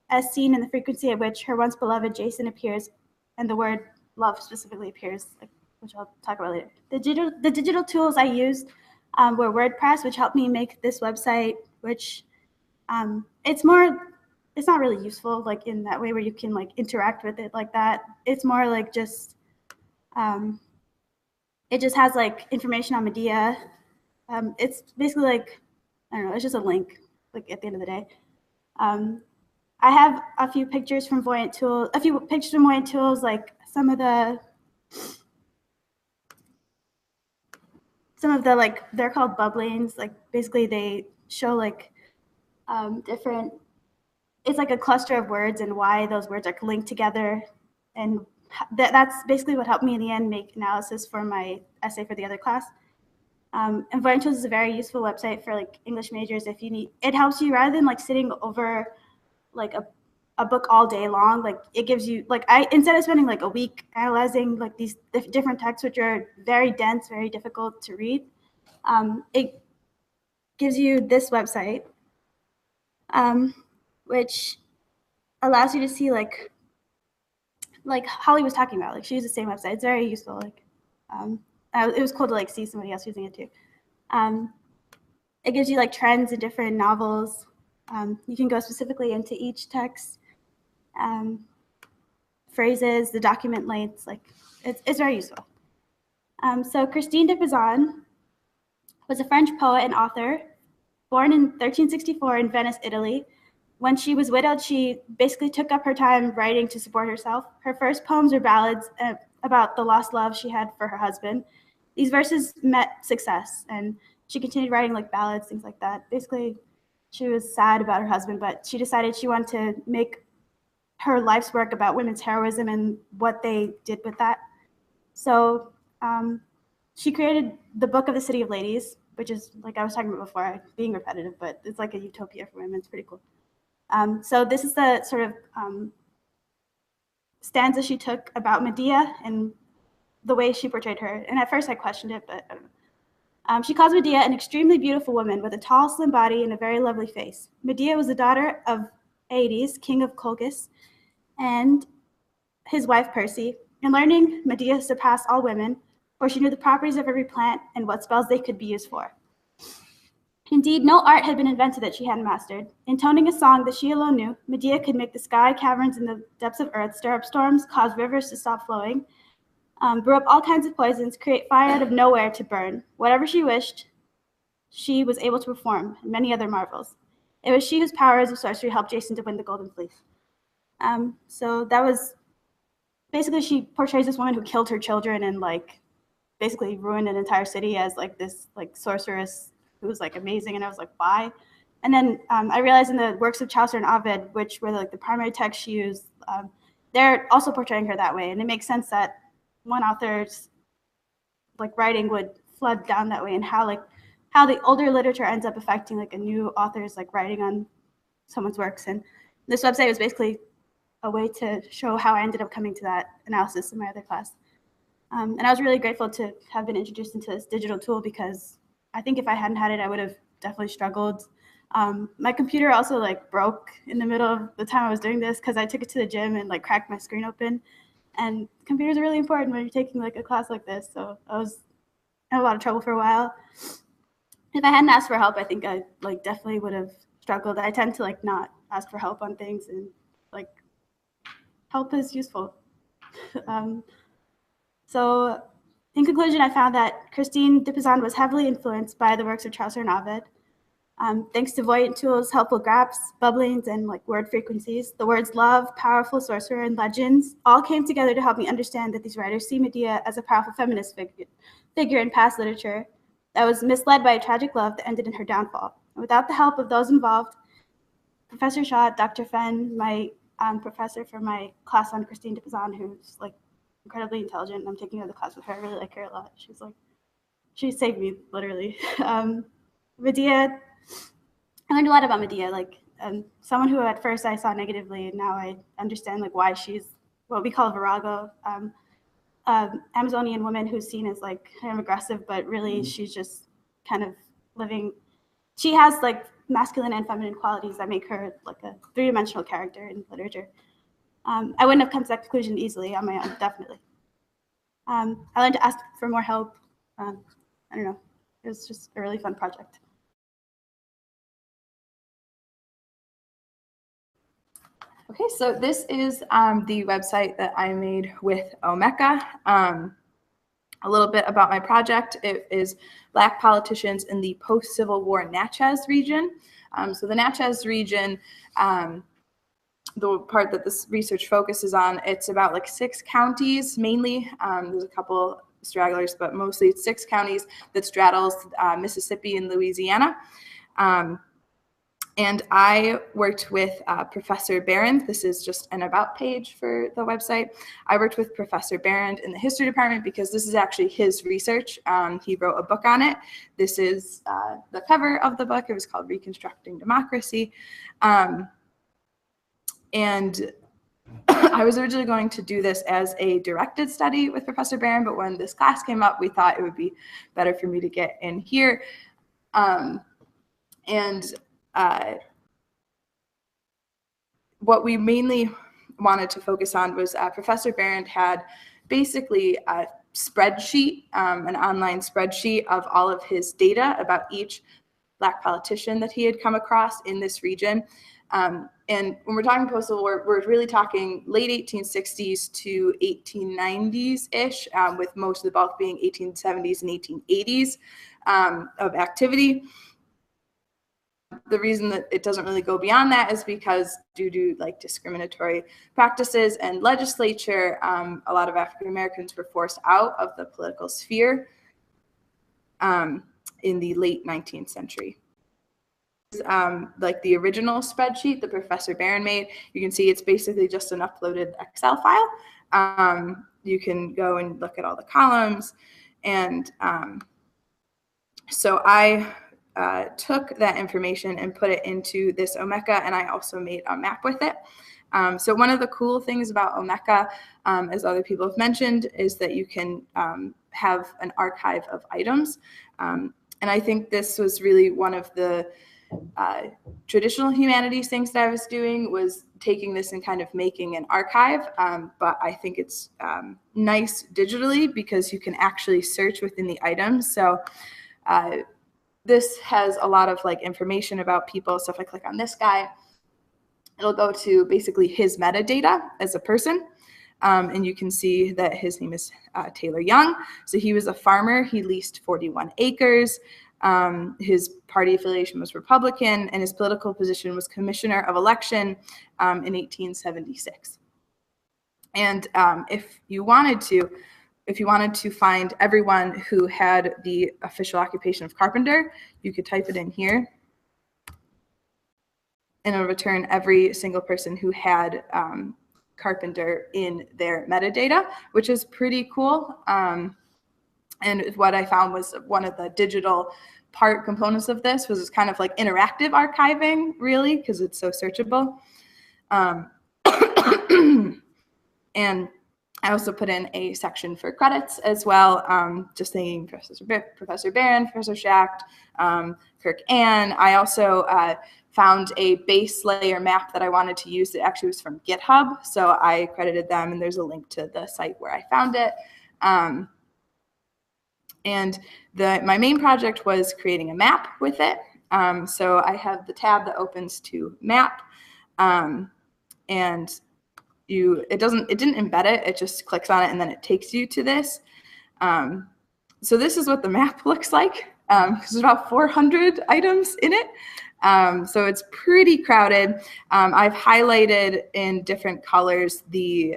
as seen in the frequency at which her once beloved Jason appears, and the word love specifically appears, like, which I'll talk about later. The digital tools I used were WordPress, which helped me make this website, which it's not really useful like in that way where you can like interact with it like that. It's more like just it just has like information on Medea. It's basically like, I don't know, it's just a link like at the end of the day. I have a few pictures from Voyant Tools, like some of the like, they're called bubblings. Like basically they show like different, it's like a cluster of words and why those words are linked together. And that's basically what helped me in the end make analysis for my essay for the other class. And Voyant Tools is a very useful website for like English majors if you need, it helps you rather than like sitting over like a book all day long, like it gives you like, instead of spending like a week analyzing like these different texts which are very dense, very difficult to read, it gives you this website, which allows you to see like Holly was talking about, like she used the same website. It's very useful. Like it was cool to like see somebody else using it too. It gives you like trends in different novels. You can go specifically into each text, phrases, the document lengths, like it's very useful. So Christine de Pizan was a French poet and author born in 1364 in Venice, Italy. When she was widowed, she basically took up her time writing to support herself. Her first poems are ballads about the lost love she had for her husband. These verses met success, and she continued writing like ballads, things like that. Basically, she was sad about her husband, but she decided she wanted to make her life's work about women's heroism and what they did with that. So she created the Book of the City of Ladies, which is, like I was talking about before, being repetitive, but it's like a utopia for women. It's pretty cool. So this is the sort of stanza she took about Medea and the way she portrayed her. And at first I questioned it, but I don't know. She calls Medea an extremely beautiful woman with a tall, slim body and a very lovely face. Medea was the daughter of Aedes, king of Colchis, and his wife Perse. In learning, Medea surpassed all women, for she knew the properties of every plant and what spells they could be used for. Indeed, no art had been invented that she hadn't mastered. Intoning a song that she alone knew, Medea could make the sky, caverns, and the depths of earth, stir up storms, cause rivers to stop flowing, brew up all kinds of poisons, create fire out of nowhere to burn. Whatever she wished, she was able to perform, and many other marvels. It was she whose powers of sorcery helped Jason to win the Golden Fleece. So that was basically, she portrays this woman who killed her children and like basically ruined an entire city as like this like sorceress who was like amazing. And I was like, why? And then I realized in the works of Chaucer and Ovid, which were like the primary text she used, they're also portraying her that way. And it makes sense that one author's like writing would flood down that way, and how the older literature ends up affecting like a new author's like writing on someone's works. And this website was basically a way to show how I ended up coming to that analysis in my other class. And I was really grateful to have been introduced into this digital tool, because I think if I hadn't had it, I would have definitely struggled. My computer also like broke in the middle of the time I was doing this, because I took it to the gym and like cracked my screen open. And computers are really important when you're taking like a class like this. So I had a lot of trouble for a while. If I hadn't asked for help, I think I like definitely would have struggled. I tend to like not ask for help on things, and like help is useful. So in conclusion, I found that Christine de Pizan was heavily influenced by the works of Chaucer and Ovid. Thanks to voyant tools, helpful graphs, bubblings, and word frequencies, the words love, powerful sorcerer, and legends all came together to help me understand that these writers see Medea as a powerful feminist figure in past literature that was misled by a tragic love that ended in her downfall. And without the help of those involved, Professor Schacht, Dr. Fenn, my professor for my class on Christine de Pizan, who's incredibly intelligent. I'm taking another class with her. I really like her a lot. She saved me, literally. Medea, I learned a lot about Medea, someone who at first I saw negatively, and now I understand why she's what we call a virago, Amazonian woman who's seen as kind of aggressive, but really she's just kind of living. She has masculine and feminine qualities that make her a three-dimensional character in literature. I wouldn't have come to that conclusion easily on my own, definitely. I learned to ask for more help. I don't know. It was just a really fun project. Okay, so this is the website that I made with Omeka. A little bit about my project. It is Black politicians in the post-Civil War Natchez region. So the Natchez region, the part that this research focuses on, it's about 6 counties mainly. There's a couple stragglers, but mostly it's 6 counties that straddles Mississippi and Louisiana. And I worked with Professor Barron. This is just an about page for the website. I worked with Professor Barron in the history department because this is actually his research. He wrote a book on it. This is the cover of the book. It was called Reconstructing Democracy. And I was originally going to do this as a directed study with Professor Barron, but when this class came up, we thought it would be better for me to get in here. What we mainly wanted to focus on was Professor Barron had basically a spreadsheet, an online spreadsheet of all of his data about each Black politician that he had come across in this region. And when we're talking post-Civil War, we're really talking late 1860s to 1890s-ish, with most of the bulk being 1870s and 1880s of activity. The reason that it doesn't really go beyond that is because due to discriminatory practices and legislature, a lot of African Americans were forced out of the political sphere in the late 19th century. The original spreadsheet that Professor Barron made, you can see it's basically just an uploaded Excel file. You can go and look at all the columns. And so I took that information and put it into this Omeka, and I also made a map with it. So one of the cool things about Omeka, as other people have mentioned, is that you can have an archive of items. And I think this was really one of the traditional humanities things that I was doing, was taking this and kind of making an archive. But I think it's nice digitally because you can actually search within the items. So this has a lot of information about people. So if I click on this guy, it'll go to basically his metadata as a person. And you can see that his name is Taylor Young. So he was a farmer. He leased 41 acres. His party affiliation was Republican, and his political position was Commissioner of Election in 1876. And if you wanted to find everyone who had the official occupation of carpenter, you could type it in here, and it'll return every single person who had carpenter in their metadata, which is pretty cool. And what I found was one of the digital components of this was kind of interactive archiving, really, because it's so searchable. And I also put in a section for credits as well, just thanking Professor Barron, Professor Schacht, Kirk, and I also found a base layer map that I wanted to use that actually was from GitHub. So I credited them, and there's a link to the site where I found it. And my main project was creating a map with it. So I have the tab that opens to map. And it didn't embed it. It just clicks on it and then it takes you to this. So this is what the map looks like. There's about 400 items in it. So it's pretty crowded. I've highlighted in different colors the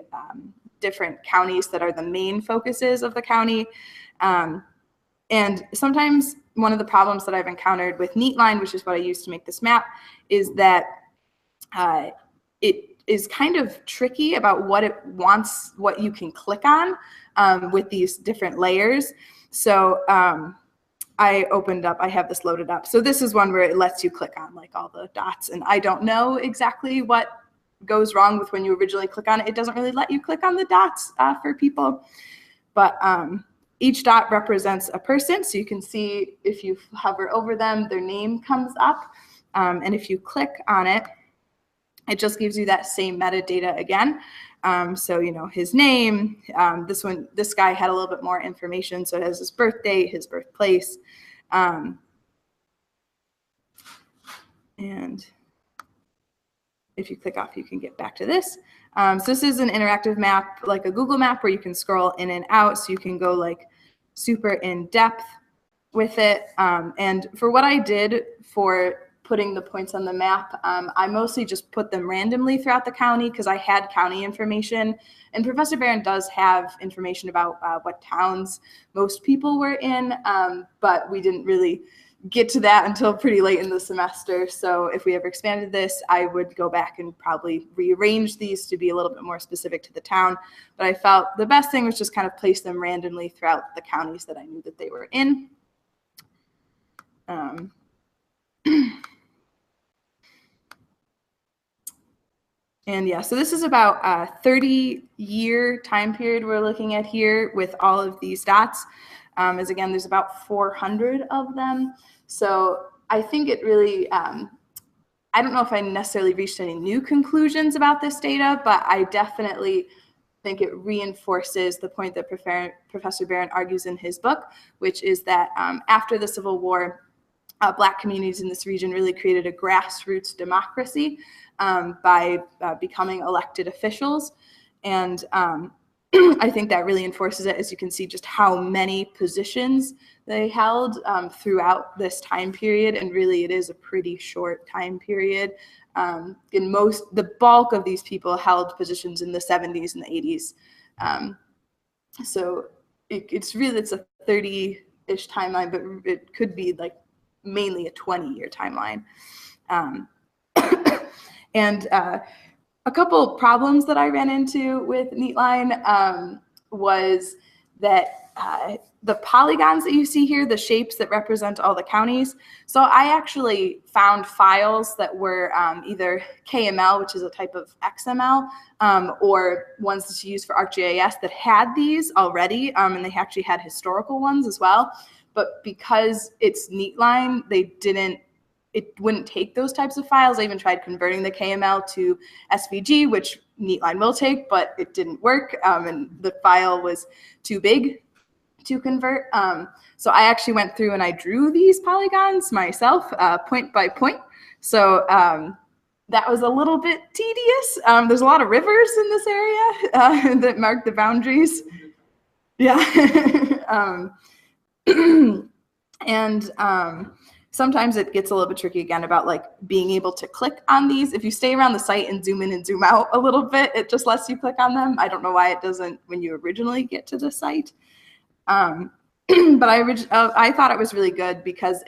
different counties that are the main focuses of the county. And sometimes one of the problems that I've encountered with Neatline, which is what I use to make this map, is that it is kind of tricky about what it wants, what you can click on with these different layers. So I have this loaded up. So this is one where it lets you click on like all the dots, and I don't know exactly what goes wrong with when you originally click on it. It doesn't really let you click on the dots for people, but each dot represents a person. So you can see if you hover over them, their name comes up. And if you click on it, it just gives you that same metadata again. So, you know, his name, this guy had a little bit more information. So it has his birthday, his birthplace. And if you click off, you can get back to this. So this is an interactive map, like a Google map, where you can scroll in and out. So you can go like super in depth with it. And for what I did for putting the points on the map, I mostly just put them randomly throughout the county because I had county information. And Professor Barron does have information about what towns most people were in, but we didn't really get to that until pretty late in the semester. So if we ever expanded this, I would go back and probably rearrange these to be a little bit more specific to the town. But I felt the best thing was just kind of place them randomly throughout the counties that I knew that they were in. And yeah, so this is about a 30-year time period we're looking at here with all of these dots. As again, there's about 400 of them. So I think it really, I don't know if I necessarily reached any new conclusions about this data, but I definitely think it reinforces the point that Professor Barron argues in his book, which is that after the Civil War, Black communities in this region really created a grassroots democracy by becoming elected officials. And I think that really enforces it, as you can see just how many positions they held throughout this time period. And really, it is a pretty short time period. The bulk of these people held positions in the 70s and the 80s. So it's a 30-ish timeline, but it could be like mainly a 20-year timeline. And a couple problems that I ran into with Neatline was that the polygons that you see here, the shapes that represent all the counties. So I actually found files that were either KML, which is a type of XML, or ones that you use for ArcGIS that had these already, and they actually had historical ones as well. But because it's Neatline, it wouldn't take those types of files. I even tried converting the KML to SVG, which Neatline will take, but it didn't work, and the file was too big to convert. So I actually went through and I drew these polygons myself, point by point. So that was a little bit tedious. There's a lot of rivers in this area that mark the boundaries. Yeah. And sometimes it gets a little bit tricky again about like being able to click on these. If you stay around the site and zoom in and zoom out a little bit, it just lets you click on them. I don't know why it doesn't when you originally get to the site. But I thought it was really good because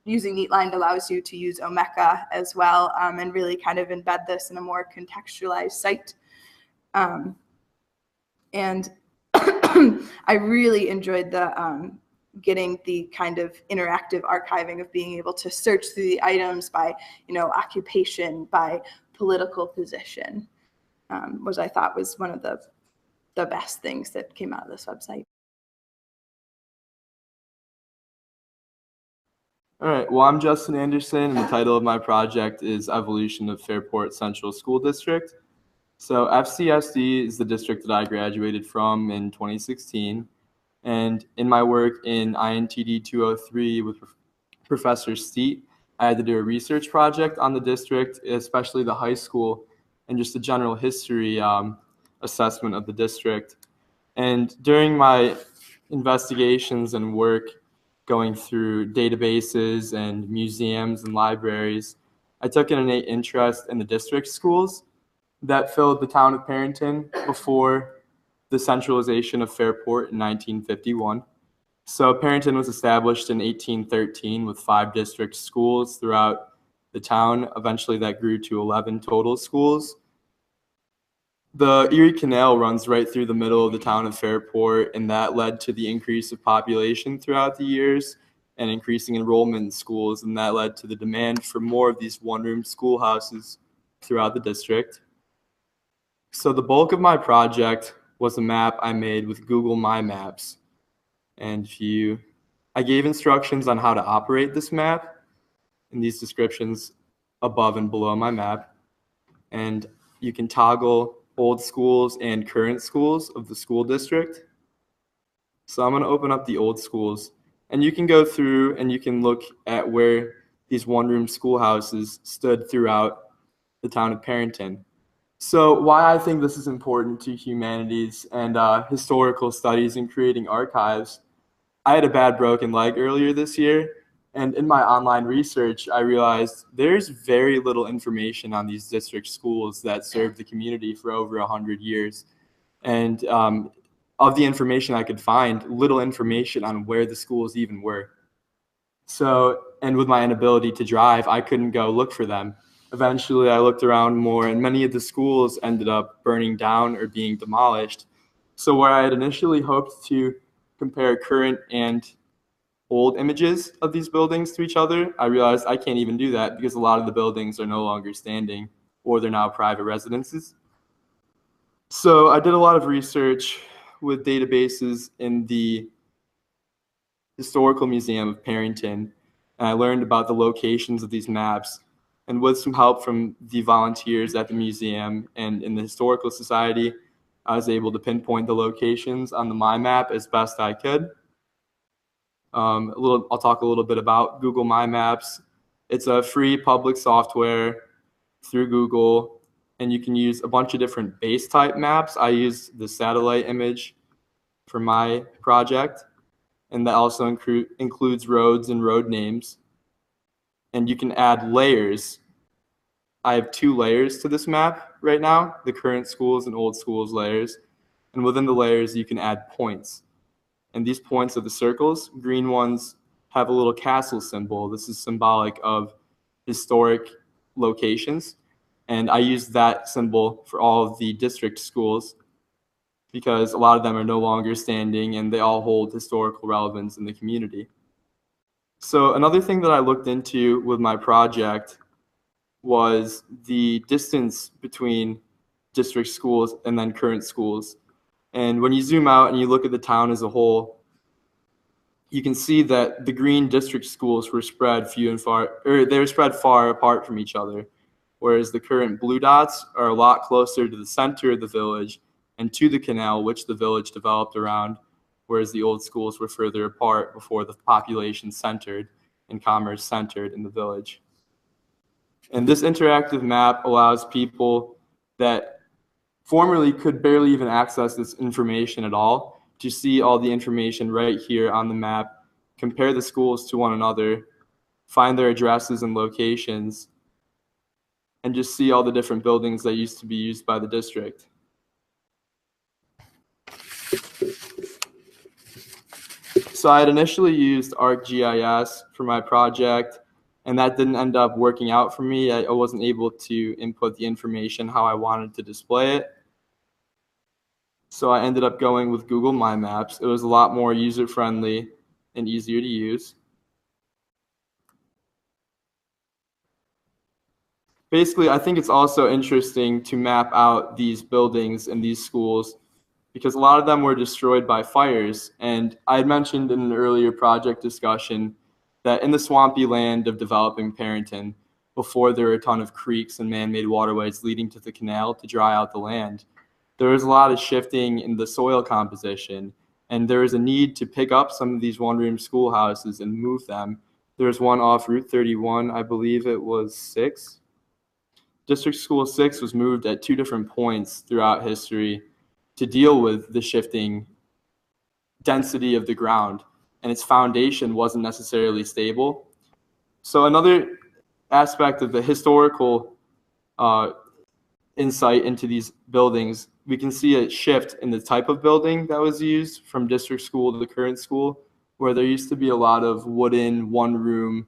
using Neatline allows you to use Omeka as well, and really kind of embed this in a more contextualized site. And I really enjoyed the getting the kind of interactive archiving of being able to search through the items by, occupation, by political position, which I thought was one of the best things that came out of this website. All right, well, I'm Justin Anderson, and the title of my project is Evolution of Fairport Central School District. So FCSD is the district that I graduated from in 2016. And in my work in INTD 203 with Professor Steet, I had to do a research project on the district, especially the high school, and just the general history assessment of the district. And during my investigations and work going through databases and museums and libraries, I took an innate interest in the district schools that filled the town of Perryton before the centralization of Fairport in 1951. So Perryton was established in 1813 with 5 district schools throughout the town. Eventually that grew to 11 total schools. The Erie Canal runs right through the middle of the town of Fairport, and that led to the increase of population throughout the years and increasing enrollment in schools, and that led to the demand for more of these one-room schoolhouses throughout the district. So the bulk of my project was a map I made with Google My Maps. And I gave instructions on how to operate this map in these descriptions above and below my map. And you can toggle old schools and current schools of the school district. So I'm going to open up the old schools, and you can go through and you can look at where these one-room schoolhouses stood throughout the town of Perryton. So why I think this is important to humanities and historical studies and creating archives, I had a bad broken leg earlier this year, and in my online research, I realized there's very little information on these district schools that served the community for over 100 years. And of the information I could find, little information on where the schools even were. So, and with my inability to drive, I couldn't go look for them. Eventually, I looked around more, and many of the schools ended up burning down or being demolished. So where I had initially hoped to compare current and old images of these buildings to each other, I realized I can't even do that because a lot of the buildings are no longer standing or they're now private residences. So I did a lot of research with databases in the Historical Museum of Perryton, and I learned about the locations of these maps. And with some help from the volunteers at the museum and in the Historical Society, I was able to pinpoint the locations on the My Map as best I could. I'll talk a little bit about Google My Maps. It's a free public software through Google, and you can use a bunch of different base type maps. I use the satellite image for my project, and that also includes roads and road names. And you can add layers. I have 2 layers to this map right now, the current schools and old schools layers. And within the layers, you can add points. And these points are the circles. Green ones have a little castle symbol. This is symbolic of historic locations. And I use that symbol for all of the district schools because a lot of them are no longer standing and they all hold historical relevance in the community. So another thing that I looked into with my project was the distance between district schools and then current schools. And when you zoom out and you look at the town as a whole, you can see that the green district schools were spread they were spread far apart from each other, whereas the current blue dots are a lot closer to the center of the village and to the canal, which the village developed around, whereas the old schools were further apart before the population centered and commerce centered in the village. And this interactive map allows people that formerly could barely even access this information at all to see all the information right here on the map, compare the schools to one another, find their addresses and locations, and just see all the different buildings that used to be used by the district. So I had initially used ArcGIS for my project, and that didn't end up working out for me. I wasn't able to input the information how I wanted to display it. So I ended up going with Google My Maps. It was a lot more user-friendly and easier to use. Basically, I think it's also interesting to map out these buildings and these schools because a lot of them were destroyed by fires. And I had mentioned in an earlier project discussion that in the swampy land of developing Perryton, before there were a ton of creeks and man-made waterways leading to the canal to dry out the land, there was a lot of shifting in the soil composition, and there was a need to pick up some of these one-room schoolhouses and move them. There was one off Route 31, I believe it was 6. District School 6 was moved at 2 different points throughout history to deal with the shifting density of the ground, and its foundation wasn't necessarily stable. So another aspect of the historical insight into these buildings, we can see a shift in the type of building that was used from district school to the current school, where there used to be a lot of wooden, one-room,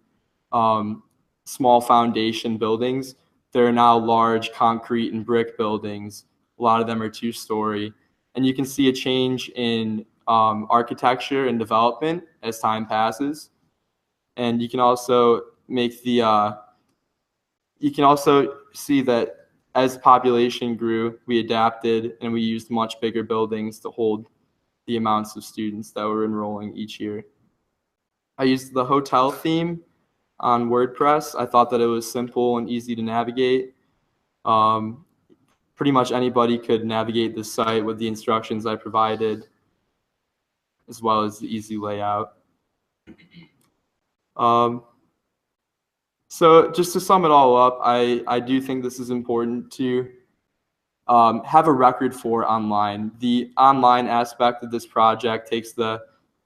small foundation buildings. There are now large concrete and brick buildings. A lot of them are 2-story. And you can see a change in architecture and development as time passes. And you can also see that as population grew, we adapted and we used much bigger buildings to hold the amounts of students that were enrolling each year. I used the hotel theme on WordPress. I thought that it was simple and easy to navigate. Pretty much anybody could navigate the site with the instructions I provided, as well as the easy layout. So just to sum it all up, I do think this is important to have a record for online. The online aspect of this project takes the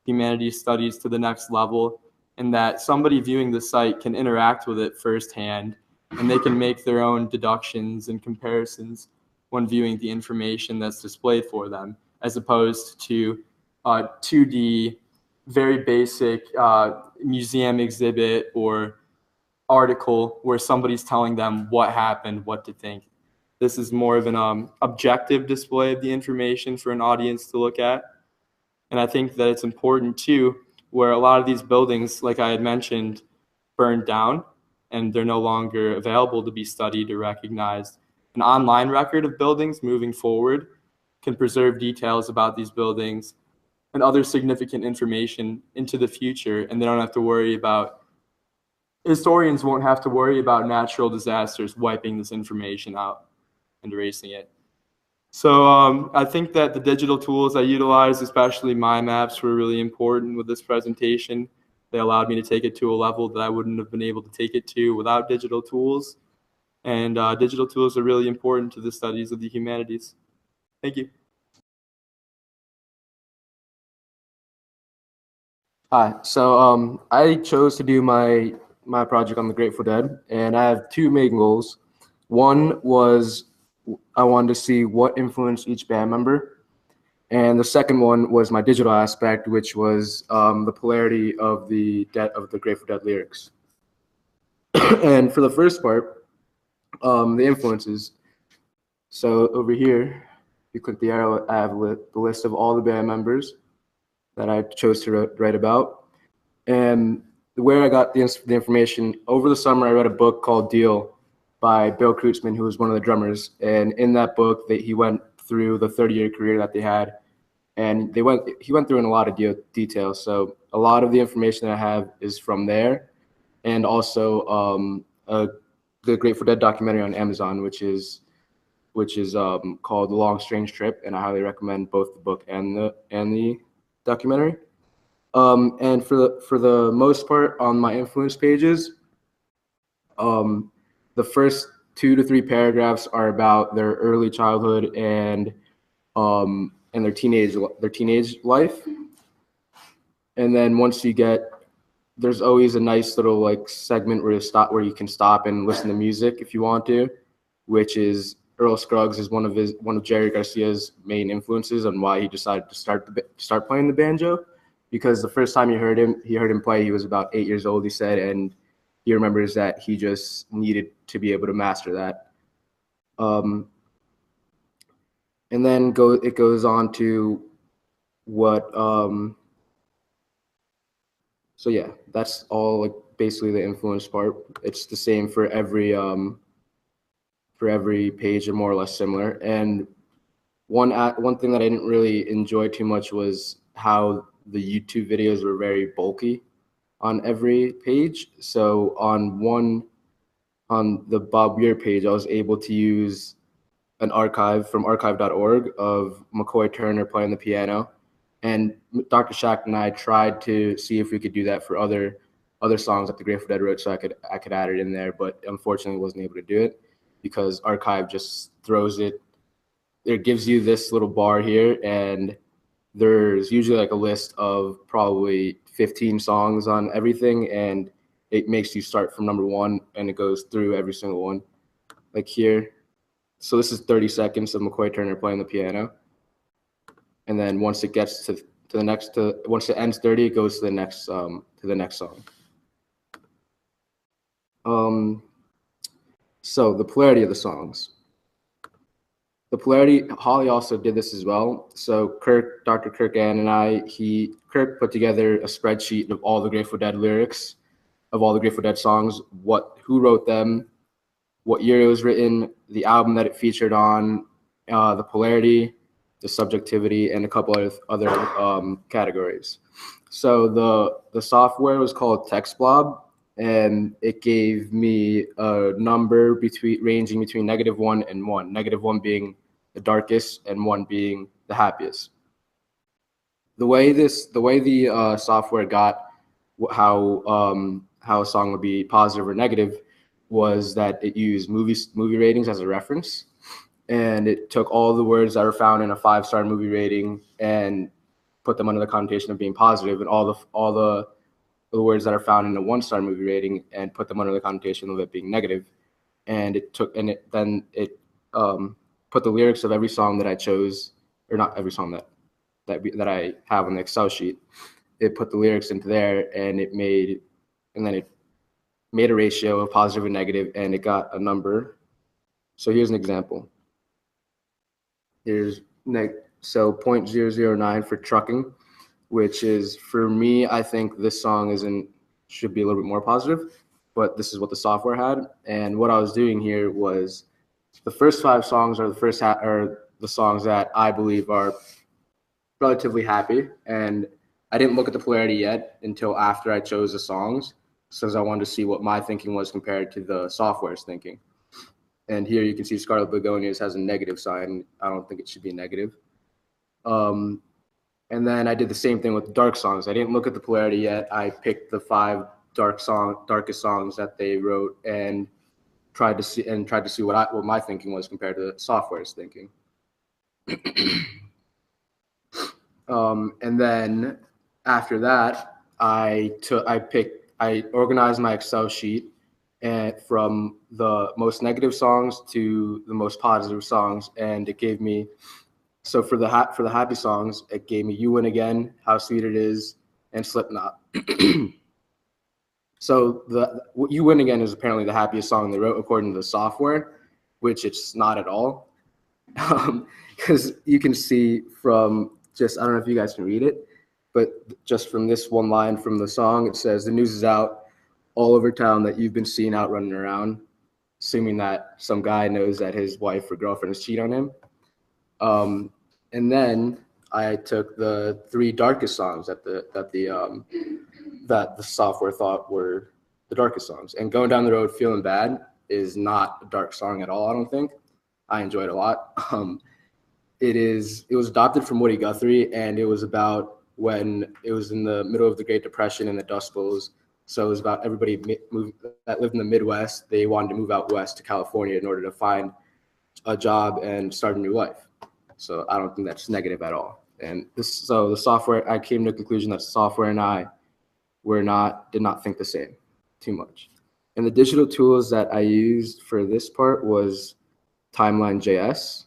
humanities studies to the next level, in that somebody viewing the site can interact with it firsthand, and they can make their own deductions and comparisons when viewing the information that's displayed for them, as opposed to 2D, very basic museum exhibit or article where somebody's telling them what happened, what to think. This is more of an objective display of the information for an audience to look at. And I think that it's important too, where a lot of these buildings, like I had mentioned, burned down and they're no longer available to be studied or recognized. An online record of buildings moving forward can preserve details about these buildings and other significant information into the future, and they don't have to worry about, historians won't have to worry about natural disasters wiping this information out and erasing it. So I think that the digital tools I utilized, especially mind maps, were really important with this presentation. They allowed me to take it to a level that I wouldn't have been able to take it to without digital tools. And digital tools are really important to the studies of the humanities. Thank you. Hi, so I chose to do my project on the Grateful Dead, and I have 2 main goals. One was I wanted to see what influenced each band member, and the second one was my digital aspect, which was the polarity of the Grateful Dead lyrics. And for the first part, the influences. So over here, if you click the arrow, I have the list of all the band members that I chose to write about. And where I got the information, over the summer I read a book called Deal by Bill Kreutzmann, who was one of the drummers. And in that book, he went through the 30-year career that they had. And he went through in a lot of detail. So a lot of the information I have is from there. And also the Grateful Dead documentary on Amazon, which is called The Long Strange Trip. And I highly recommend both the book and the documentary. And for the most part on my influence pages, the first 2 to 3 paragraphs are about their early childhood and their teenage life. And then once you get, there's always a nice little segment where you can stop and listen to music if you want to, which is Earl Scruggs is one of Jerry Garcia's main influences on why he decided to start playing the banjo, because the first time he heard him play, he was about 8 years old, he said, and he remembers that he just needed to be able to master that. And then it goes on to what. So yeah, that's all basically the influence part. It's the same for every page, are more or less similar. And one thing that I didn't really enjoy too much was how the YouTube videos were very bulky on every page. So on the Bob Weir page, I was able to use an archive from archive.org of McCoy Turner playing the piano. And Dr. Schacht and I tried to see if we could do that for other songs that the Grateful Dead wrote, so I could add it in there, but unfortunately wasn't able to do it. because Archive just throws it. It gives you this little bar here, and there's usually like a list of probably 15 songs on everything, and it makes you start from number 1, and it goes through every single one, like here. So this is 30 seconds of McCoy Turner playing the piano, and then once it gets to the next, once it ends 30, it goes to the next song. So the polarity of the songs. The polarity, Holly also did this as well. So Kirk, Dr. Kirk Ann and Kirk put together a spreadsheet of all the Grateful Dead lyrics, of all the Grateful Dead songs, who wrote them, what year it was written, the album that it featured on, the polarity, the subjectivity, and a couple of other categories. So the software was called TextBlob, and it gave me a number ranging between -1 and 1. -1 being the darkest and 1 being the happiest. The way the software got how a song would be positive or negative was that it used movie ratings as a reference, and it took all the words that were found in a 5-star movie rating and put them under the connotation of being positive, and all the words that are found in a 1-star movie rating and put them under the connotation of it being negative. And it put the lyrics of every song that I chose, or not every song that I have on the Excel sheet. It put the lyrics into there, and it made a ratio of positive and negative, and it got a number. So here's an example. Here's 0.009 for trucking, which is, for me, I think this song should be a little bit more positive, but this is what the software had. And what I was doing here was, the first 5 songs are the songs that I believe are relatively happy, and I didn't look at the polarity yet until after I chose the songs, since I wanted to see what my thinking was compared to the software's thinking. And here you can see Scarlet Begonias has a negative sign. I don't think it should be negative. And then I did the same thing with the dark songs. I didn't look at the polarity yet. I picked the 5 darkest songs that they wrote and tried to see what my thinking was compared to the software's thinking. And then after that, I organized my Excel sheet from the most negative songs to the most positive songs, and it gave me. So for the happy songs, it gave me "You Win Again," "How Sweet It Is," and "Slipknot." So "You Win Again" is apparently the happiest song they wrote according to the software, which it's not at all. Because you can see from I don't know if you guys can read it, but just from this one line from the song, it says, "The news is out all over town that you've been seen out running around," assuming that some guy knows that his wife or girlfriend is cheating on him. And then I took the 3 darkest songs that the software thought were the darkest songs. And "Going Down the Road Feeling Bad" is not a dark song at all, I don't think. I enjoyed it a lot. It was adopted from Woody Guthrie, and it was about when it was in the middle of the Great Depression and the Dust Bowls. So it was about everybody that lived in the Midwest. They wanted to move out west to California in order to find a job and start a new life. So I don't think that's negative at all. And the software, I came to the conclusion that the software and I did not think the same too much. And the digital tools that I used for this part was Timeline.js,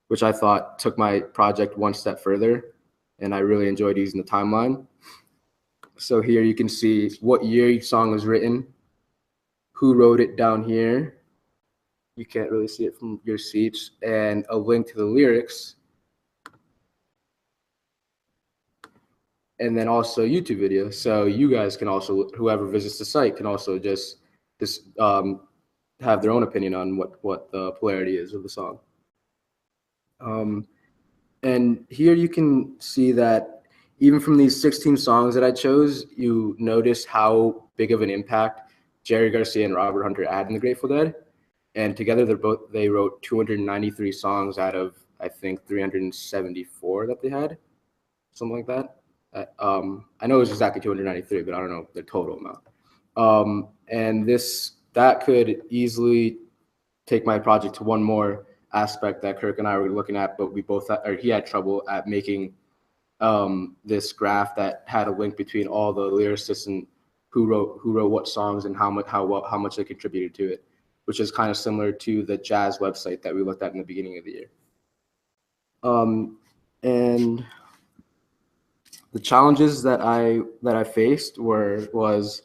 which I thought took my project one step further, and I really enjoyed using the timeline. So here you can see what year each song was written, who wrote it down here. You can't really see it from your seats, and a link to the lyrics. And then also YouTube video. So you guys can also, whoever visits the site can also just have their own opinion on what the polarity is of the song. And here you can see that even from these 16 songs that I chose, you notice how big of an impact Jerry Garcia and Robert Hunter had in the Grateful Dead. And together they wrote 293 songs out of, I think, 374 that they had, something like that. I know it was exactly 293, but I don't know the total amount. And that could easily take my project to one more aspect that Kirk and I were looking at, but he had trouble at making this graph that had a link between all the lyricists and who wrote what songs and how much they contributed to it, which is kind of similar to the jazz website that we looked at in the beginning of the year. And the challenges that I faced was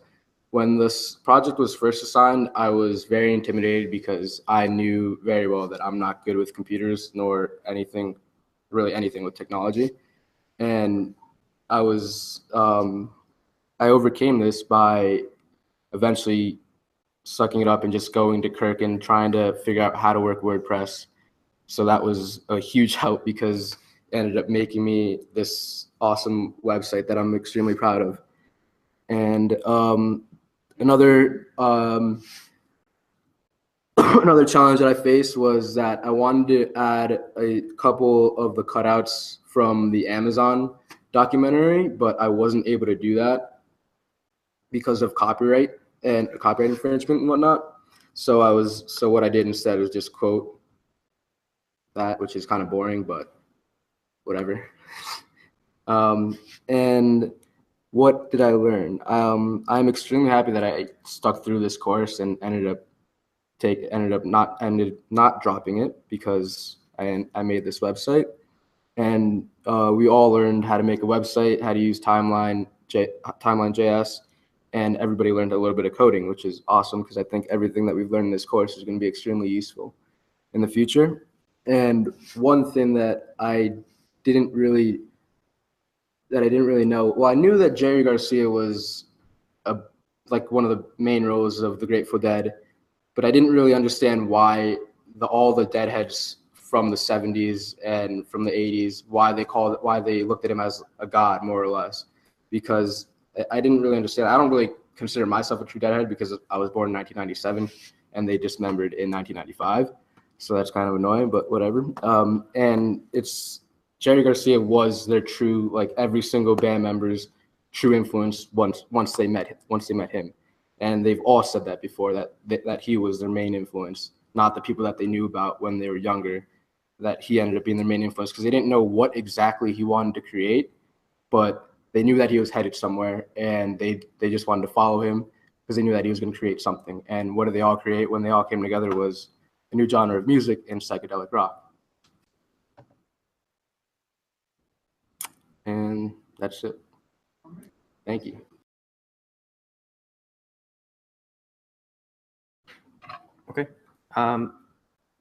when this project was first assigned, I was very intimidated because I knew very well that I'm not good with computers nor anything with technology. And I overcame this by eventually sucking it up and just going to Kirk and trying to figure out how to work WordPress. So that was a huge help because it ended up making me this awesome website that I'm extremely proud of. And another challenge that I faced was that I wanted to add a couple of the cutouts from the Amazon documentary, but I wasn't able to do that because of copyright infringement and whatnot. So what I did instead was just quote that, which is kind of boring, but whatever. And what did I learn? I'm extremely happy that I stuck through this course and ended up not dropping it because I made this website. And we all learned how to make a website, how to use Timeline.js, and everybody learned a little bit of coding, which is awesome because I think everything that we've learned in this course is going to be extremely useful in the future. And one thing that I didn't really know, well, I knew that Jerry Garcia was like one of the main roles of the Grateful Dead, but I didn't really understand why all the Deadheads from the 70s and from the 80s, why they looked at him as a god, more or less, because I didn't really understand. I don't really consider myself a true Deadhead because I was born in 1997 and they dismembered in 1995. So that's kind of annoying, but whatever. And Jerry Garcia was their true, like every single band member's true influence once they met him. And they've all said that before, that he was their main influence, not the people that they knew about when they were younger, that he ended up being their main influence because they didn't know what exactly he wanted to create, but they knew that he was headed somewhere and they just wanted to follow him because they knew that he was going to create something. And what did they all create when they all came together was a new genre of music and psychedelic rock. And that's it. Thank you. Okay.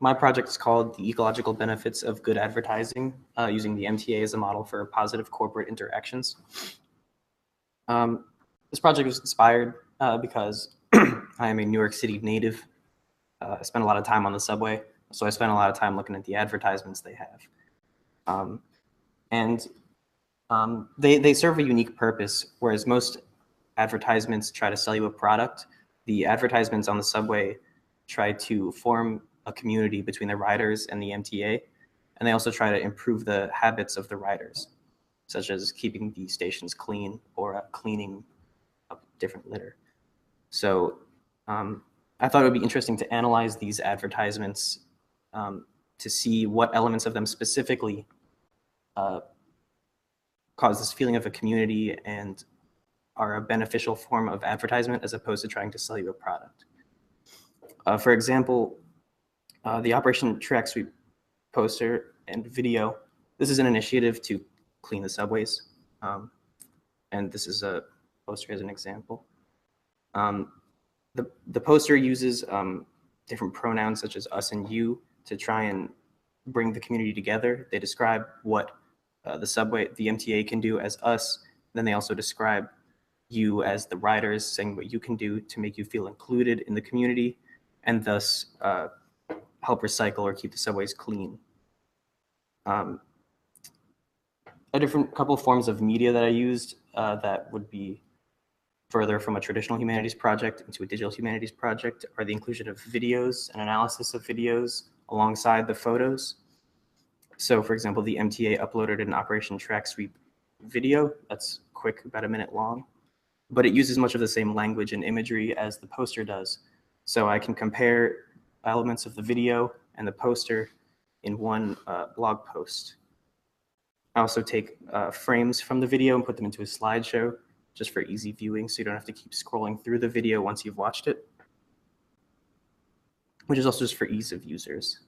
My project is called The Ecological Benefits of Good Advertising, using the MTA as a model for positive corporate interactions. This project was inspired because I am a New York City native. I spend a lot of time on the subway, so I spend a lot of time looking at the advertisements they have. They serve a unique purpose, whereas most advertisements try to sell you a product. The advertisements on the subway try to form a community between the riders and the MTA, and they also try to improve the habits of the riders, such as keeping the stations clean or cleaning up different litter. So I thought it would be interesting to analyze these advertisements to see what elements of them specifically cause this feeling of a community and are a beneficial form of advertisement as opposed to trying to sell you a product. For example, the Operation Track Sweep poster and video. This is an initiative to clean the subways. And this is a poster as an example. The poster uses different pronouns such as us and you to try and bring the community together. They describe what the MTA can do as us. Then they also describe you as the riders, saying what you can do to make you feel included in the community and thus help recycle or keep the subways clean. A different couple of forms of media that I used that would be further from a traditional humanities project into a digital humanities project are the inclusion of videos and analysis of videos alongside the photos. So for example, the MTA uploaded an Operation Track Sweep video that's quick, about a minute long, but it uses much of the same language and imagery as the poster does. So I can compare elements of the video and the poster in one blog post. I also take frames from the video and put them into a slideshow just for easy viewing, so you don't have to keep scrolling through the video once you've watched it, which is also just for ease of users.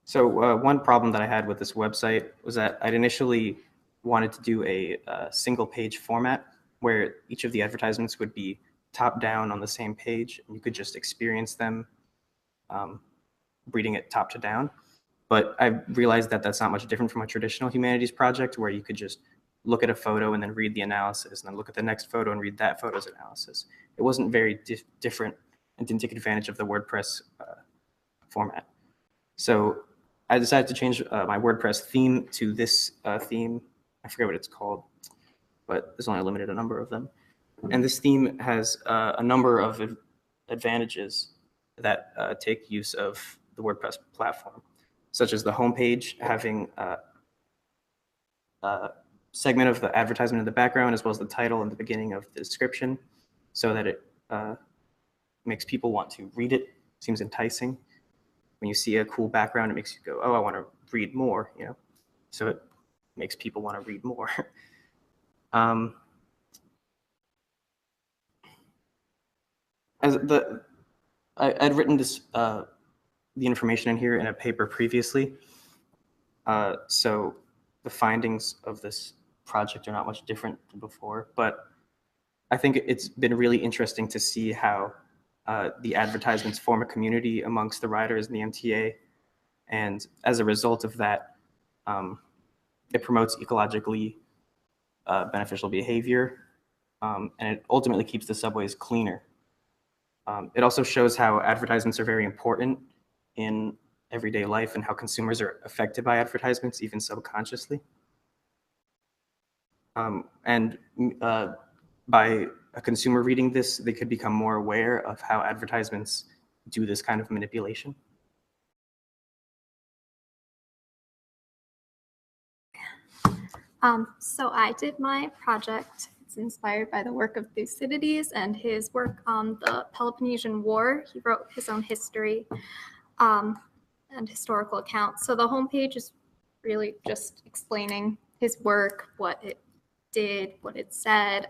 So one problem that I had with this website was that I'd initially wanted to do a single page format where each of the advertisements would be top down on the same page, and you could just experience them reading it top to down. But I realized that that's not much different from a traditional humanities project where you could just look at a photo and then read the analysis, and then look at the next photo and read that photo's analysis. It wasn't very different and didn't take advantage of the WordPress format. So I decided to change my WordPress theme to this theme. I forget what it's called, but there's only a limited number of them. And this theme has a number of advantages that take use of the WordPress platform, such as the homepage having a segment of the advertisement in the background, as well as the title and the beginning of the description, so that it makes people want to read it. Seems enticing. When you see a cool background, it makes you go, oh, I want to read more, you know? So it makes people want to read more. I'd written this, the information in here in a paper previously. So the findings of this project are not much different than before, but I think it's been really interesting to see how the advertisements form a community amongst the writers in the MTA. And as a result of that, it promotes ecologically beneficial behavior, and it ultimately keeps the subways cleaner. It also shows how advertisements are very important in everyday life and how consumers are affected by advertisements, even subconsciously. By a consumer reading this, they could become more aware of how advertisements do this kind of manipulation. So I did my project. It's inspired by the work of Thucydides and his work on the Peloponnesian War. He wrote his own history and historical accounts. So the homepage is really just explaining his work, what it did, what it said,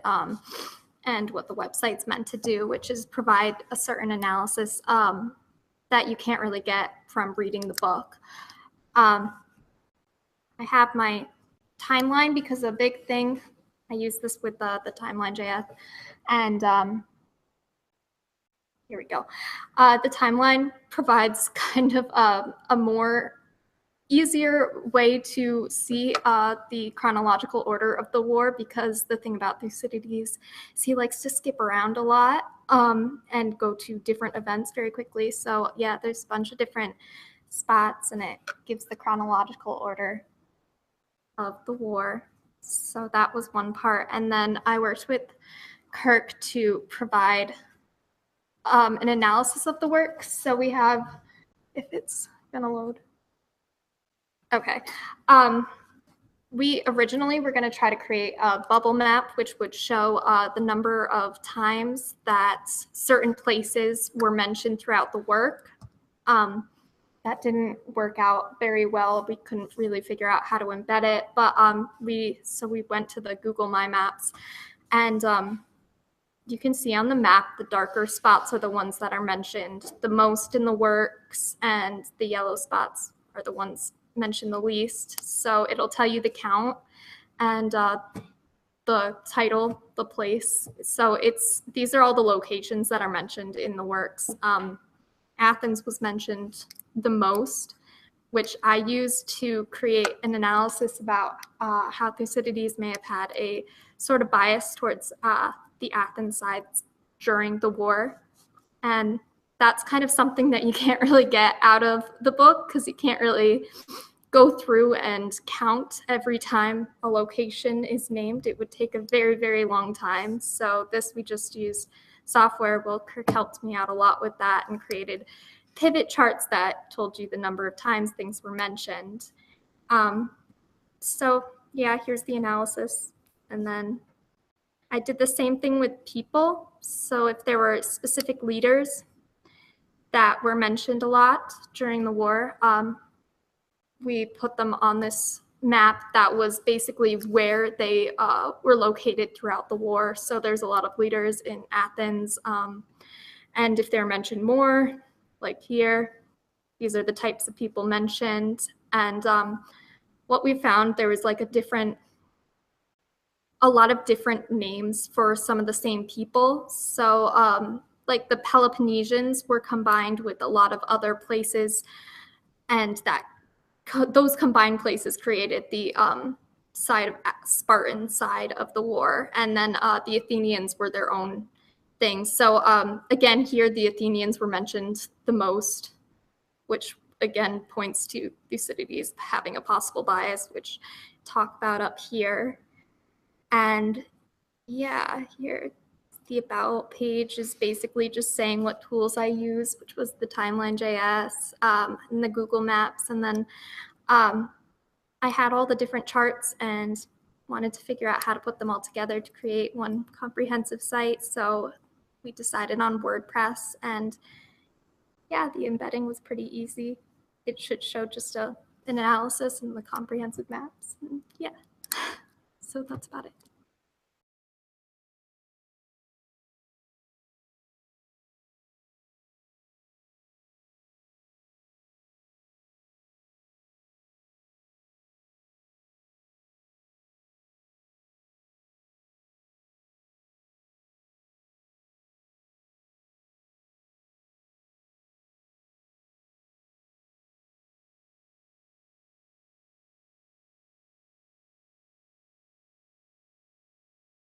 and what the website's meant to do, which is provide a certain analysis that you can't really get from reading the book. I have my timeline because a big thing, I use this with the timeline.js, and here we go. The timeline provides kind of a more easier way to see the chronological order of the war, because the thing about Thucydides is he likes to skip around a lot and go to different events very quickly. So yeah, there's a bunch of different spots and it gives the chronological order of the war. So that was one part. And then I worked with Kirk to provide an analysis of the work. So we have, if it's gonna load. Okay. We originally were going to try to create a bubble map, which would show the number of times that certain places were mentioned throughout the work. That didn't work out very well. We couldn't really figure out how to embed it, but we went to the Google My Maps, and you can see on the map the darker spots are the ones that are mentioned the most in the works, and the yellow spots are the ones mentioned the least. So it'll tell you the count and the title, the place. So these are all the locations that are mentioned in the works. Athens was mentioned the most, which I used to create an analysis about how Thucydides may have had a sort of bias towards the Athens sides during the war. And that's kind of something that you can't really get out of the book, because you can't really go through and count every time a location is named. It would take a very, very long time. So we just used software. Well, Kirk helped me out a lot with that and created pivot charts that told you the number of times things were mentioned. So yeah, here's the analysis. And then I did the same thing with people. So if there were specific leaders that were mentioned a lot during the war, we put them on this map that was basically where they were located throughout the war. So there's a lot of leaders in Athens. And if they're mentioned more, like here, these are the types of people mentioned. And what we found, there was like a lot of different names for some of the same people. So like the Peloponnesians were combined with a lot of other places, and those combined places created the Spartan side of the war. And then the Athenians were their own thing. So again, here the Athenians were mentioned the most, which again points to Thucydides having a possible bias, which talk about up here. And yeah, here the about page is basically just saying what tools I use, which was the timeline.js and the Google Maps. And then I had all the different charts and wanted to figure out how to put them all together to create one comprehensive site. So we decided on WordPress, and yeah, the embedding was pretty easy. It should show just an analysis and the comprehensive maps. And yeah, so that's about it.